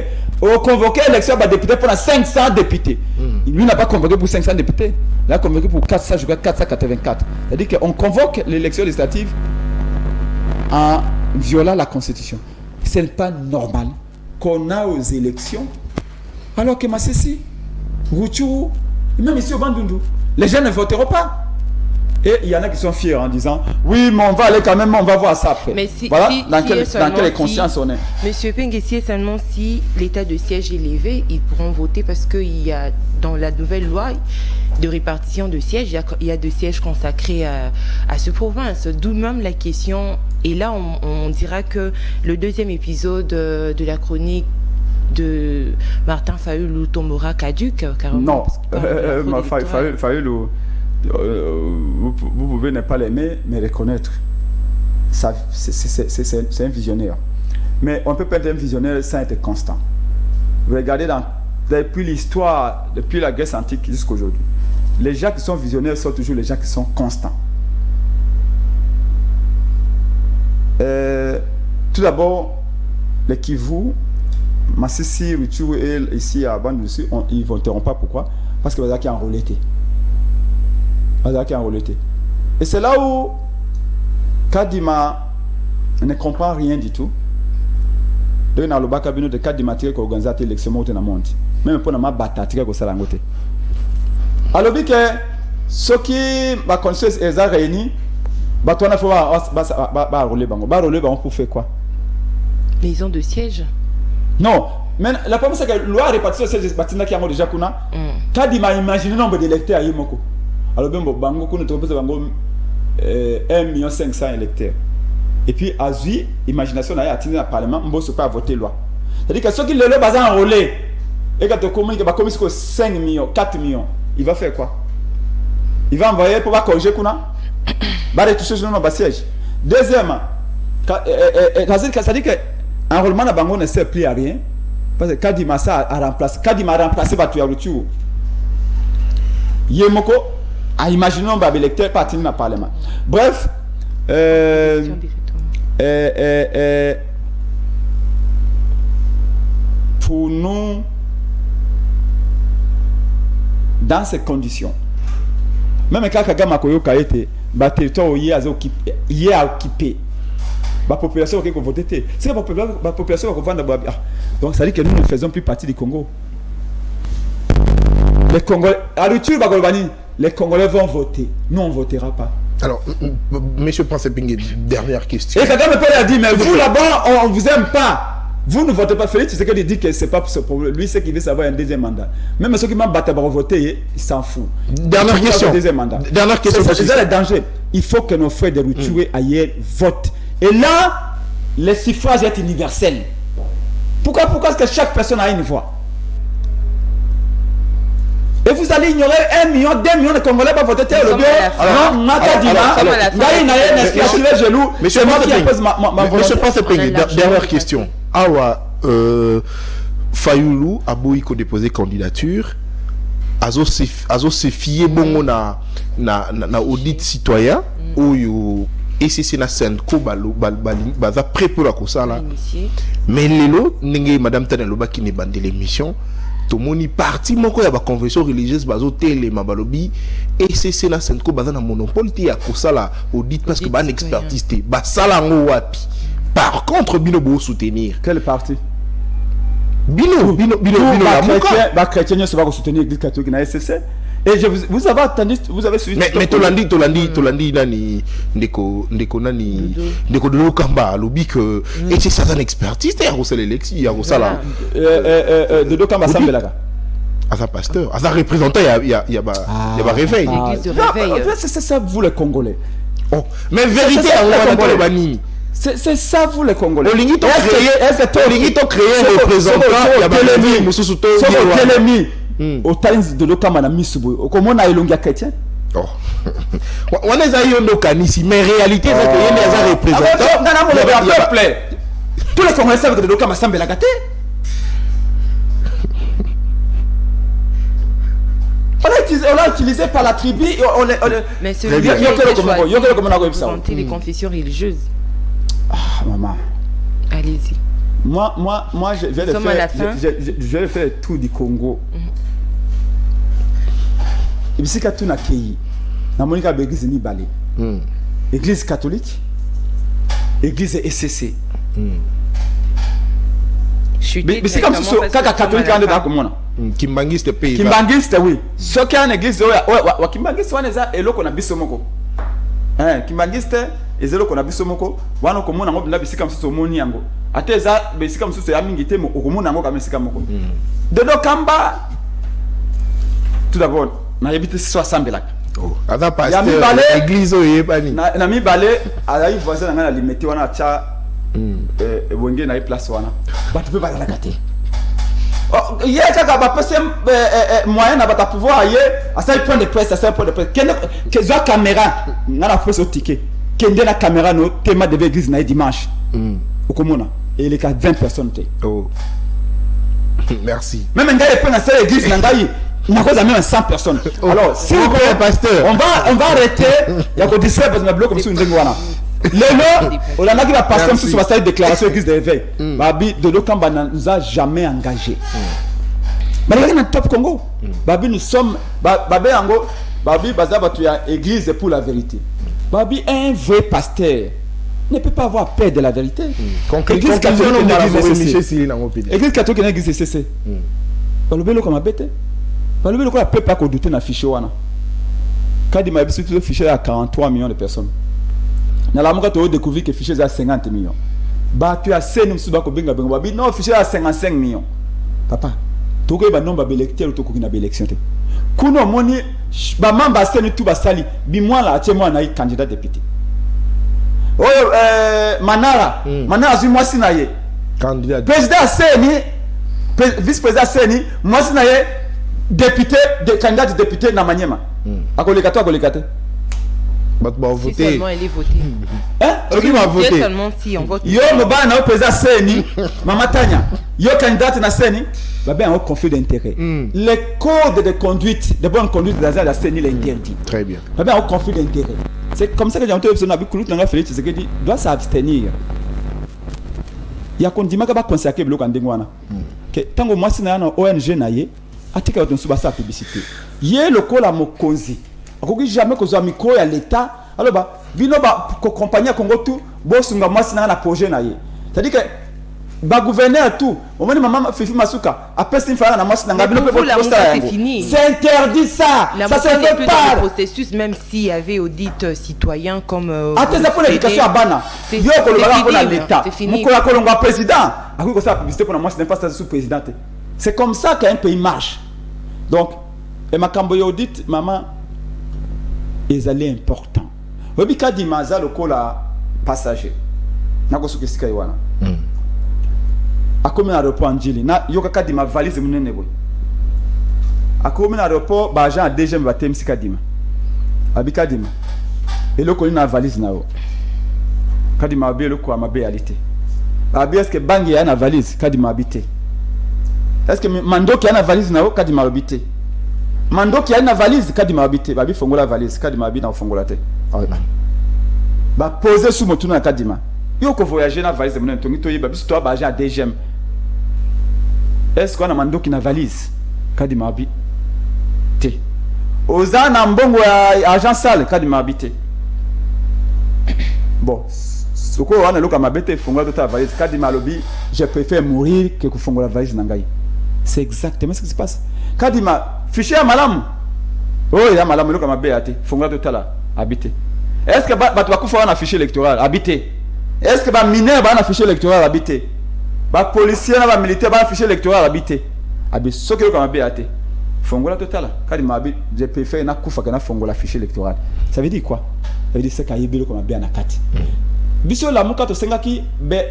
convoquer l'élection des députés pour 500 députés. Lui n'a pas convoqué pour 500 députés. Il a convoqué pour 484. C'est-à-dire qu'on convoque l'élection législative en violant la Constitution. Ce n'est pas normal qu'on a aux élections alors que Massessi, Rouchou, même ici au Bandundu, les gens ne voteront pas. Et il y en a qui sont fiers en disant oui, mais on va aller quand même, on va voir ça après. Mais voilà dans quelle conscience on est. Monsieur Penguessier, seulement si l'état de siège est levé, ils pourront voter parce qu'il y a dans la nouvelle loi de répartition de sièges, il y a des sièges consacrés à ce province. D'où même la question. Et là, on dira que le deuxième épisode de la chronique de Martin Fayulu tombera caduque carrément. Non, Fayulu. Vous pouvez ne pas l'aimer, mais reconnaître. C'est un visionnaire. Mais on ne peut pas être un visionnaire sans être constant. Regardez depuis l'histoire, depuis la Grèce antique jusqu'à aujourd'hui, les gens qui sont visionnaires sont toujours les gens qui sont constants. Tout d'abord, les Kivu, Massissi, Ruchu et ici à Bandussi, ils ne voteront pas. Pourquoi? Parce que les gens qui ont enrôlé. Et c'est là où Kadima ne comprend rien du tout. Donc, dans le bas cabinet de Kadima qui organise l'élection dans le monde. Même pour ma bataille qui est à côté. Alors, que ceux qui sont conscients et sont réunis, il faut enrôler pour faire quoi? Maison de siège? Non. Mais la problème c'est que la loi répartition de siège qui a déjà Kuna. Kadima imagine le nombre d'électeurs à Yimoko. Alors, bango qu'on trouve 1,5 million électeurs. Et puis, à Zui, imagination, il y a atteint le Parlement, on ne peut pas voter loi. C'est-à-dire que ceux qui le basent enrôlé, et quand on communique, 5 millions, 4 millions, il va faire quoi? Il va envoyer pour corriger Kuna. Il va retoucher sur nos sièges. Deuxièmement, c'est-à-dire que l'enrôlement de Bango ne sert plus à rien. Parce que Kadima a remplacé Batuyarutu. Yemoko. Imaginons que l'électeur parti dans le Parlement. Bref, pour nous, dans ces conditions, même quand Kagame a été, le territoire est occupé. La population qui va voter. C'est la population qui va voter. Donc ça dit que nous ne faisons plus partie du Congo. Les Congolais, les Congolais vont voter. Nous, on ne votera pas. Alors, monsieur Prince Epingue, dernière question. Et Kagame peut a dit, mais vous là-bas, on ne vous aime pas. Vous ne votez pas. Félix, c'est qu'il dit que ce n'est pas ce problème. Lui, c'est qu'il veut savoir un deuxième mandat. Même ceux qui m'ont battu pour voter, il s'en fout. Dernière question. Dernière question. C'est ça le danger. Il faut que nos frères de Rutshuru ailleurs votent. Et là, le suffrage est universel. Pourquoi est-ce que chaque personne a une voix? Et vous allez ignorer 1 million, 2 millions de Congolais pour voter le deux. Non, Monsieur Prince Epingue, dernière question. Awa Fayulu a Boïko déposé candidature. Azo se fier bon na audit citoyen ou et c'est na Senko baza prêt pour la kosala. Mais lelo ninge madame Taneloba qui ne bande l'émission. Tomoni parti moko ya ba convention religieuse bazo télé mabalobi et c'est na Senko baza na monopole ti ya kosala audit parce que ba expertise te ba sala ngo wapi. Par contre bino bo soutenir quel parti? Bino la chrétien se va soutenir l'église catholique na SCC. Et vous avez attendu, vous avez suivi. Mais Tolandi nani ndeko de Lokamba lobby que et c'est ça une expertise il y a aussi l'élection il y a aussi là de Lokamba Sambelaka à pasteur à représentant il y a réveil l'église de réveil. C'est ça vous les Congolais. Oh mais vérité c'est ça vous les Congolais. Olingi to créer un représentant il y a Télémi mususu to Télémi au temps de Lokamba na Misubu comment na elongia chrétien. Oh. On est à Yondo Kanisi, mais en réalité, c'est qu'il y a des représentants. Tous les Congolais savent que Lokamba Sambela gâté. On l'a utilisé par la tribu. Mais c'est les confessions religieuses. Ah, maman. Allez-y. Moi, je vais faire tout du Congo. Ici, quand tu as accueilli, l'église Nibale, église catholique, église SCC. Mais c'est comme si quand catholique est dans le monde. Kimbangiste pays. Kimbangiste, oui. Ce qui est une église, Kimbangiste, c'est un qu'on a bisomoko. Kimbangiste, c'est un qu'on a bisomoko. Wano komo nango na bisika msusu moni yango. Ateza bisika msusu ya mingi temo okomo nango kama bisika moko. Dodo Kamba. Tout d'abord. Na yebite so Sambelaka. Oh, ada pasteur église oyebani. Na mi balé ala voisin na limité wana cha wenge na place wana. Ba tu peux pas la gâter. Oh, hier kaka ba passer moyen na ba pouvoir aller à ça point de presse, à ça point de presse. Que zo caméra na la fausse au ticket. Kende na caméra no thème de l'église na dimanche. Okomona et les 20 personnes té. Oh. Merci. Même ngai pe na cette église na ngai il n'y a pas même 100 personnes. Alors, si vous voulez, pasteur, on va arrêter. Il y a que 17 parce que nous bloquons comme si nous étions là. On a qui va passer sur la salle de déclaration de l'église de l'éveil. Babi de Lokamba ne nous a jamais engagés. Mais il y a un top Congo. Babi nous sommes. Babi Ango. Babi Bazaba tu as église pour la vérité. Babi un vrai pasteur ne peut pas avoir peur de la vérité. Église catholique n'est église CC. Babi Lokamba bête. Parce que le peuple n'a pas douté dans le fichier. Quand il m'a dit que le fichier a 43 millions de personnes. Dans la montre, tu as découvert que le fichier a 50 millions. Bah, tu as 5 millions. Non, le fichier a 55 millions. Papa, tu as un nombre d'électeurs ou tu as une élection. Kuno moni, bah, mamba seni tout basali. Bimwa la, tu es moi candidat député. Oh, Manara, Manara, c'est moi sinaye. Candidat. Président Seni, vice-président Seni, moi sinaye. Député, candidat de député na Maniema. A Kolekato, a Kolekate. Si seulement elle est votée. Hein? Qui va voter? Seulement si on vote. Yo moba na président Seni, Mama Tanya. Yo candidat na Seni, bah ben un conflit d'intérêt. Les codes de conduite, de bonne conduite dans la Seni l'interdit. Très bien. Bah ben un conflit d'intérêt. C'est comme ça que j'ai entendu personne avec Koulout Nanga Félix, c'est que dit doit s'abstenir. Il y a qu'on dit que va consacrer bloc en dingwana. Que tant que moi c'est na ONG naie atika bato nsuba sa publicité ye lokola mokonzi akoki jamais kozwa micro ya l'état alors bino ko compagnie Congo tout bosunga mwasi na projet na ye c'est-à-dire que gouverneur tout au moment maman Fifi Masuka après une fois na mwasi na ngabino pe c'est fini, c'est interdit ça la ça se fait pas le processus même s'il y avait audit citoyen comme attends pour l'éducation à bana yo ko le pour l'état mukola ko longa président akiko ça publicité pour na mwasi n'est pas ça sous président c'est comme ça qu'un pays marche donc et makambo yo audit maman ezali important obi kadi maza lokola passager nako sukisika iwana akomi na aéroport Njili na yoka kadi ma valise munene boy akomi na aéroport ba agent DGM ba temsi kadima abi kadima eloko ni na valise na yo kadima abi eloko ama bealité abi est-ce que bangi ya na valise kadima habité est-ce que mandoki ya na valise na yo kadima habité mandoki ya na valise kadima habité babi fongola valise kadima abi na fongola te ba poser sous motuna na kadima yo ko voyager na valise munene tongi to yiba biso to ba agent DGM est-ce qu'on a mandoki na valise kadima abi te ozana mbongo ya agent sale kadima habité bon soko wana loka mabete fongola tota valise kadima lobi je préfère mourir que kufongola valise na ngai c'est exactement ce qui se passe kadima fichier ya malamu oh ya malamu loka mabe ate fongola tota la habité est-ce que bato bakufa wana fichier électoral habité est-ce que ba mineur ba na fichier électoral habité ba policier na ba militaire ba fichier électoral habité abi soki loka mabe ate fongola tota la kadima abi je préfère na kufa kana fongola fichier électoral ça veut dire quoi ça veut dire c'est kayebi loka mabe na kati biso la muka to sengaki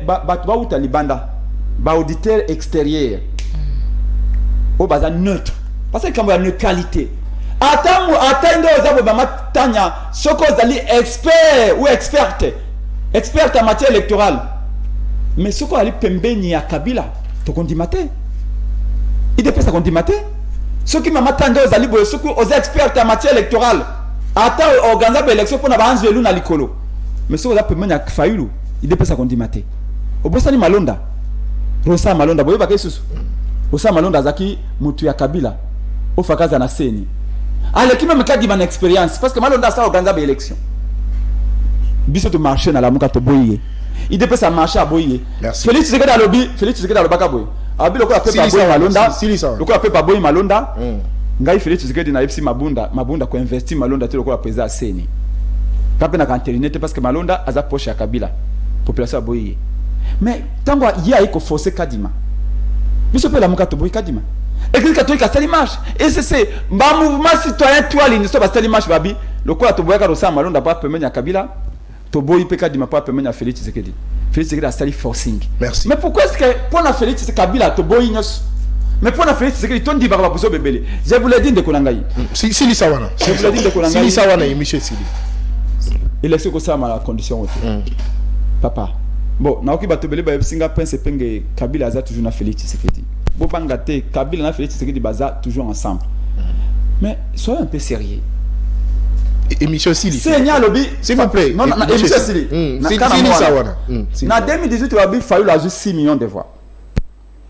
bato ba uta libanda ba auditeur extérieur o baza neutre parce que kambo ya neutralité atando ozabo ba matanya soko zali expert ou experte en matière électorale mais soko ali pembeni ya Kabila to kondimate ide pesa kondimate soki mama tando zali boye soko aux experts en matière électorale ata organiser ba élection pour na ba anzelu na likolo mais soko za pembeni ya Fayulu ide pesa kondimate obosani malonda rosa malonda boye ba kesusu osa malonda zaki mutu ya Kabila ofakaza na seni ale kima mekadi ban expérience parce que malonda ça organiser ba élection biso to marcher na la muka to boye ide pesa marcher boye Félix Tshisekedi alobi Félix Tshisekedi alobaka boye abi lokola pepa boye malonda lokola pepa boye malonda ngai Félix Tshisekedi na ipsi mabunda ko investir malonda te lokola président seni kape na internet parce que malonda aza poche ya Kabila population boye mais tango ya iko forcer kadima biso pe la muka to boye kadima église catholique a marche et c'est ba mouvement citoyen toile ni so ba marche babi lokola to boya ka rosa malonda pa pemenya ya Kabila to boye pe kadima pa pemenya Félix Tshisekedi a sali forcing. Merci. Mais pourquoi est-ce que pour la Félix Tshisekedi Kabila to boye nyos mais pour la Félix Tshisekedi ton di ba ba buso bebele je vous l'ai dit de Konangai si sawana je vous l'ai dit de Konangai si sawana et Michel Sili il est sûr que ça ma la condition papa bon na okiba to bele ba singa pense penge Kabila aza toujours na Félix Tshisekedi bo bangate Kabila na Félix Tshisekedi baza toujours ensemble mais soyez un peu sérieux et Michel Sili Seigneur lobby s'il vous plaît non Michel Sili Sili sawana na 2018 Lobby Fayulu a eu 6 millions de voix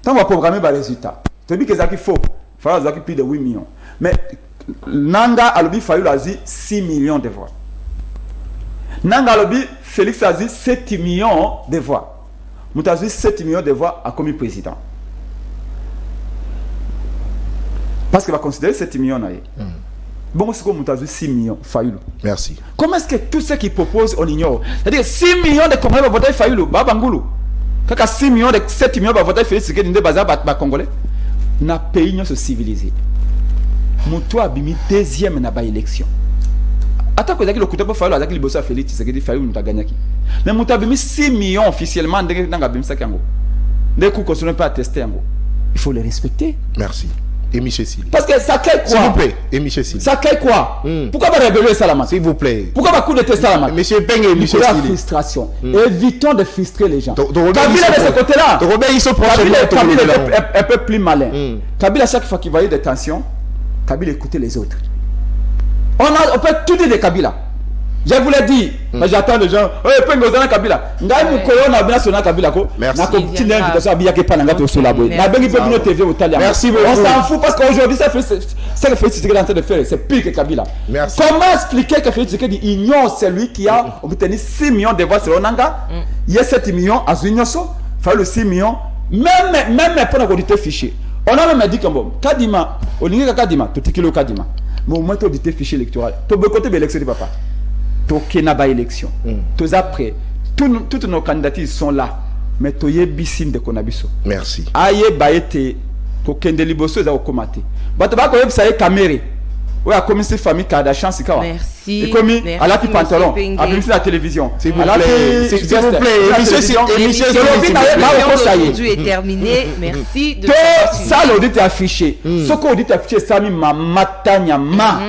tant on va programmer ba résultat to bi que ça qui faux Fayulu a eu plus de 8 millions mais Nanga a Lobby Fayulu a eu 6 millions de voix Nanga Lobby Félix a eu 7 millions de voix Moutazi 7 millions de voix a commis président parce qu'il va considérer 7 millions naïe bon c'est comme Moutazi 6 millions Fayulu merci comment est-ce que tout ce qu'ils proposent on ignore c'est-à-dire 6 millions de Congolais vont voter Fayulu Babangulu kaka 6 millions de 7 millions vont voter Félix Tshisekedi nde baza ba Congolais na pays nyonso civilisé Mutu abimi deuxième na ba élection attends que zaki lokuta ba Fayulu azaki liboso Félix Tshisekedi Fayulu mutaganyaki mais Mutu abimi 6 millions officiellement ndenge nanga bimisa kango ndeko ku continuer pas à tester yango il faut les respecter merci et Michel Sili parce que ça crée quoi s'il vous plaît et Michel Sili ça crée quoi pourquoi pas révéler Salama s'il vous plaît pourquoi pas coup de test Salama monsieur Peng et Michel Sili frustration évitons de frustrer les gens Kabila de ce côté-là Robert ils sont Kabila un peu plus malin Kabila chaque fois qu'il voyait des tensions Kabila écoutait les autres on peut tout dire de Kabila Je vous l'ai dit, mais j'attends les gens. Eh, Pengo Zana Kabila. Ngai Mukolo na bina sona Kabila ko. Merci. Na ko tine invitation abia ke pana ngato sola boy. Na bengi pe bino TV au Talia. Merci beaucoup. On s'en fout parce qu'aujourd'hui ça fait que Félix Tshisekedi est en train de faire, c'est pire que Kabila. Merci. Comment expliquer que Félix Tshisekedi ignore celui qui a obtenu 6 millions de voix sur Onanga? Il y a 7 millions à Zunyoso, fait le 6 millions même pour auditer fichier. On a même dit que bon, Kadima, on dit que Kadima, tout est Kadima. Mais au moins tu auditer fichier électoral. Tu boycotter l'élection de papa. Tu n'as pas élection. Tu as prêt. Toutes nos candidatures sont là. Mais tu as bisim de Konabiso. Merci. Aïe baïté. Tu kende liboso za okomate. Bato ba ko yebisa ye caméré. Ouais, a commis cette famille qui a de la chance. Merci. Et commis à la pantalon, a mis la télévision. S'il vous plaît, s'il vous plaît, l'émission d'aujourd'hui est terminée. Merci de ça l'audit est affiché. Ce qu'on dit affiché, ça mi mamatanya ma.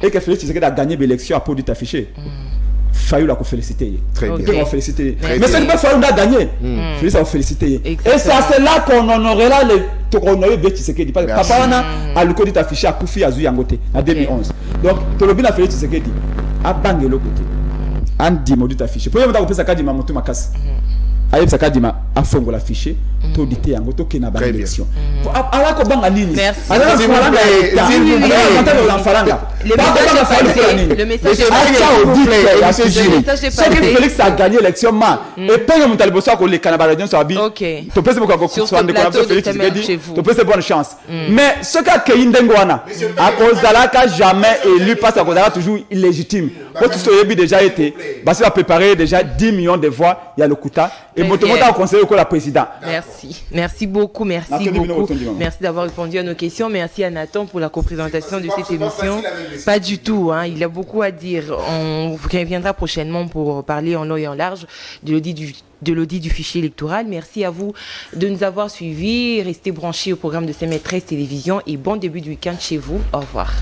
Et que Félix Tshisekedi a gagné l'élection à l'audit affiché. Faillu la féliciter. Très bien. Féliciter. Mais ce n'est pas Faillu a gagné. Félix a félicité. Et ça c'est là qu'on honorera les honorer Félix Tshisekedi. Parce que papa a le code affiché à Koufi Azou Yangote en 2011. Donc Tolobina Félix Tshisekedi a bangé le côté. Andi modit affiché. Pour yemata kopesa kadima moto makasi. Ayeb sakadima afongo l'affiché. To dité yango to kena ba élection. Ala ko banga nini? Ala ko falanga. Le message est passé. Félix a gagné l'élection ma. Et puis mon talibo soit ko le Canada radio so abi. OK. To pese beaucoup ko so ande ko Félix Tshisekedi. To pese bonne chance. Mais ce qu'a Keyindengo wana à cause d'Alaka jamais élu parce qu'on a toujours illégitime. Quand tout ce déjà été, bah ça va préparer déjà 10 millions de voix, il y a le Kouta et Motomota au conseil au la président. Merci beaucoup. Merci d'avoir répondu à nos questions. Merci à Nathan pour la co-présentation de cette émission. Pas du tout, hein, il a beaucoup à dire. On reviendra prochainement pour parler en long et en large de l'audit du fichier électoral. Merci à vous de nous avoir suivis. Restez branchés au programme de CML13 Télévision et bon début de week-end chez vous. Au revoir.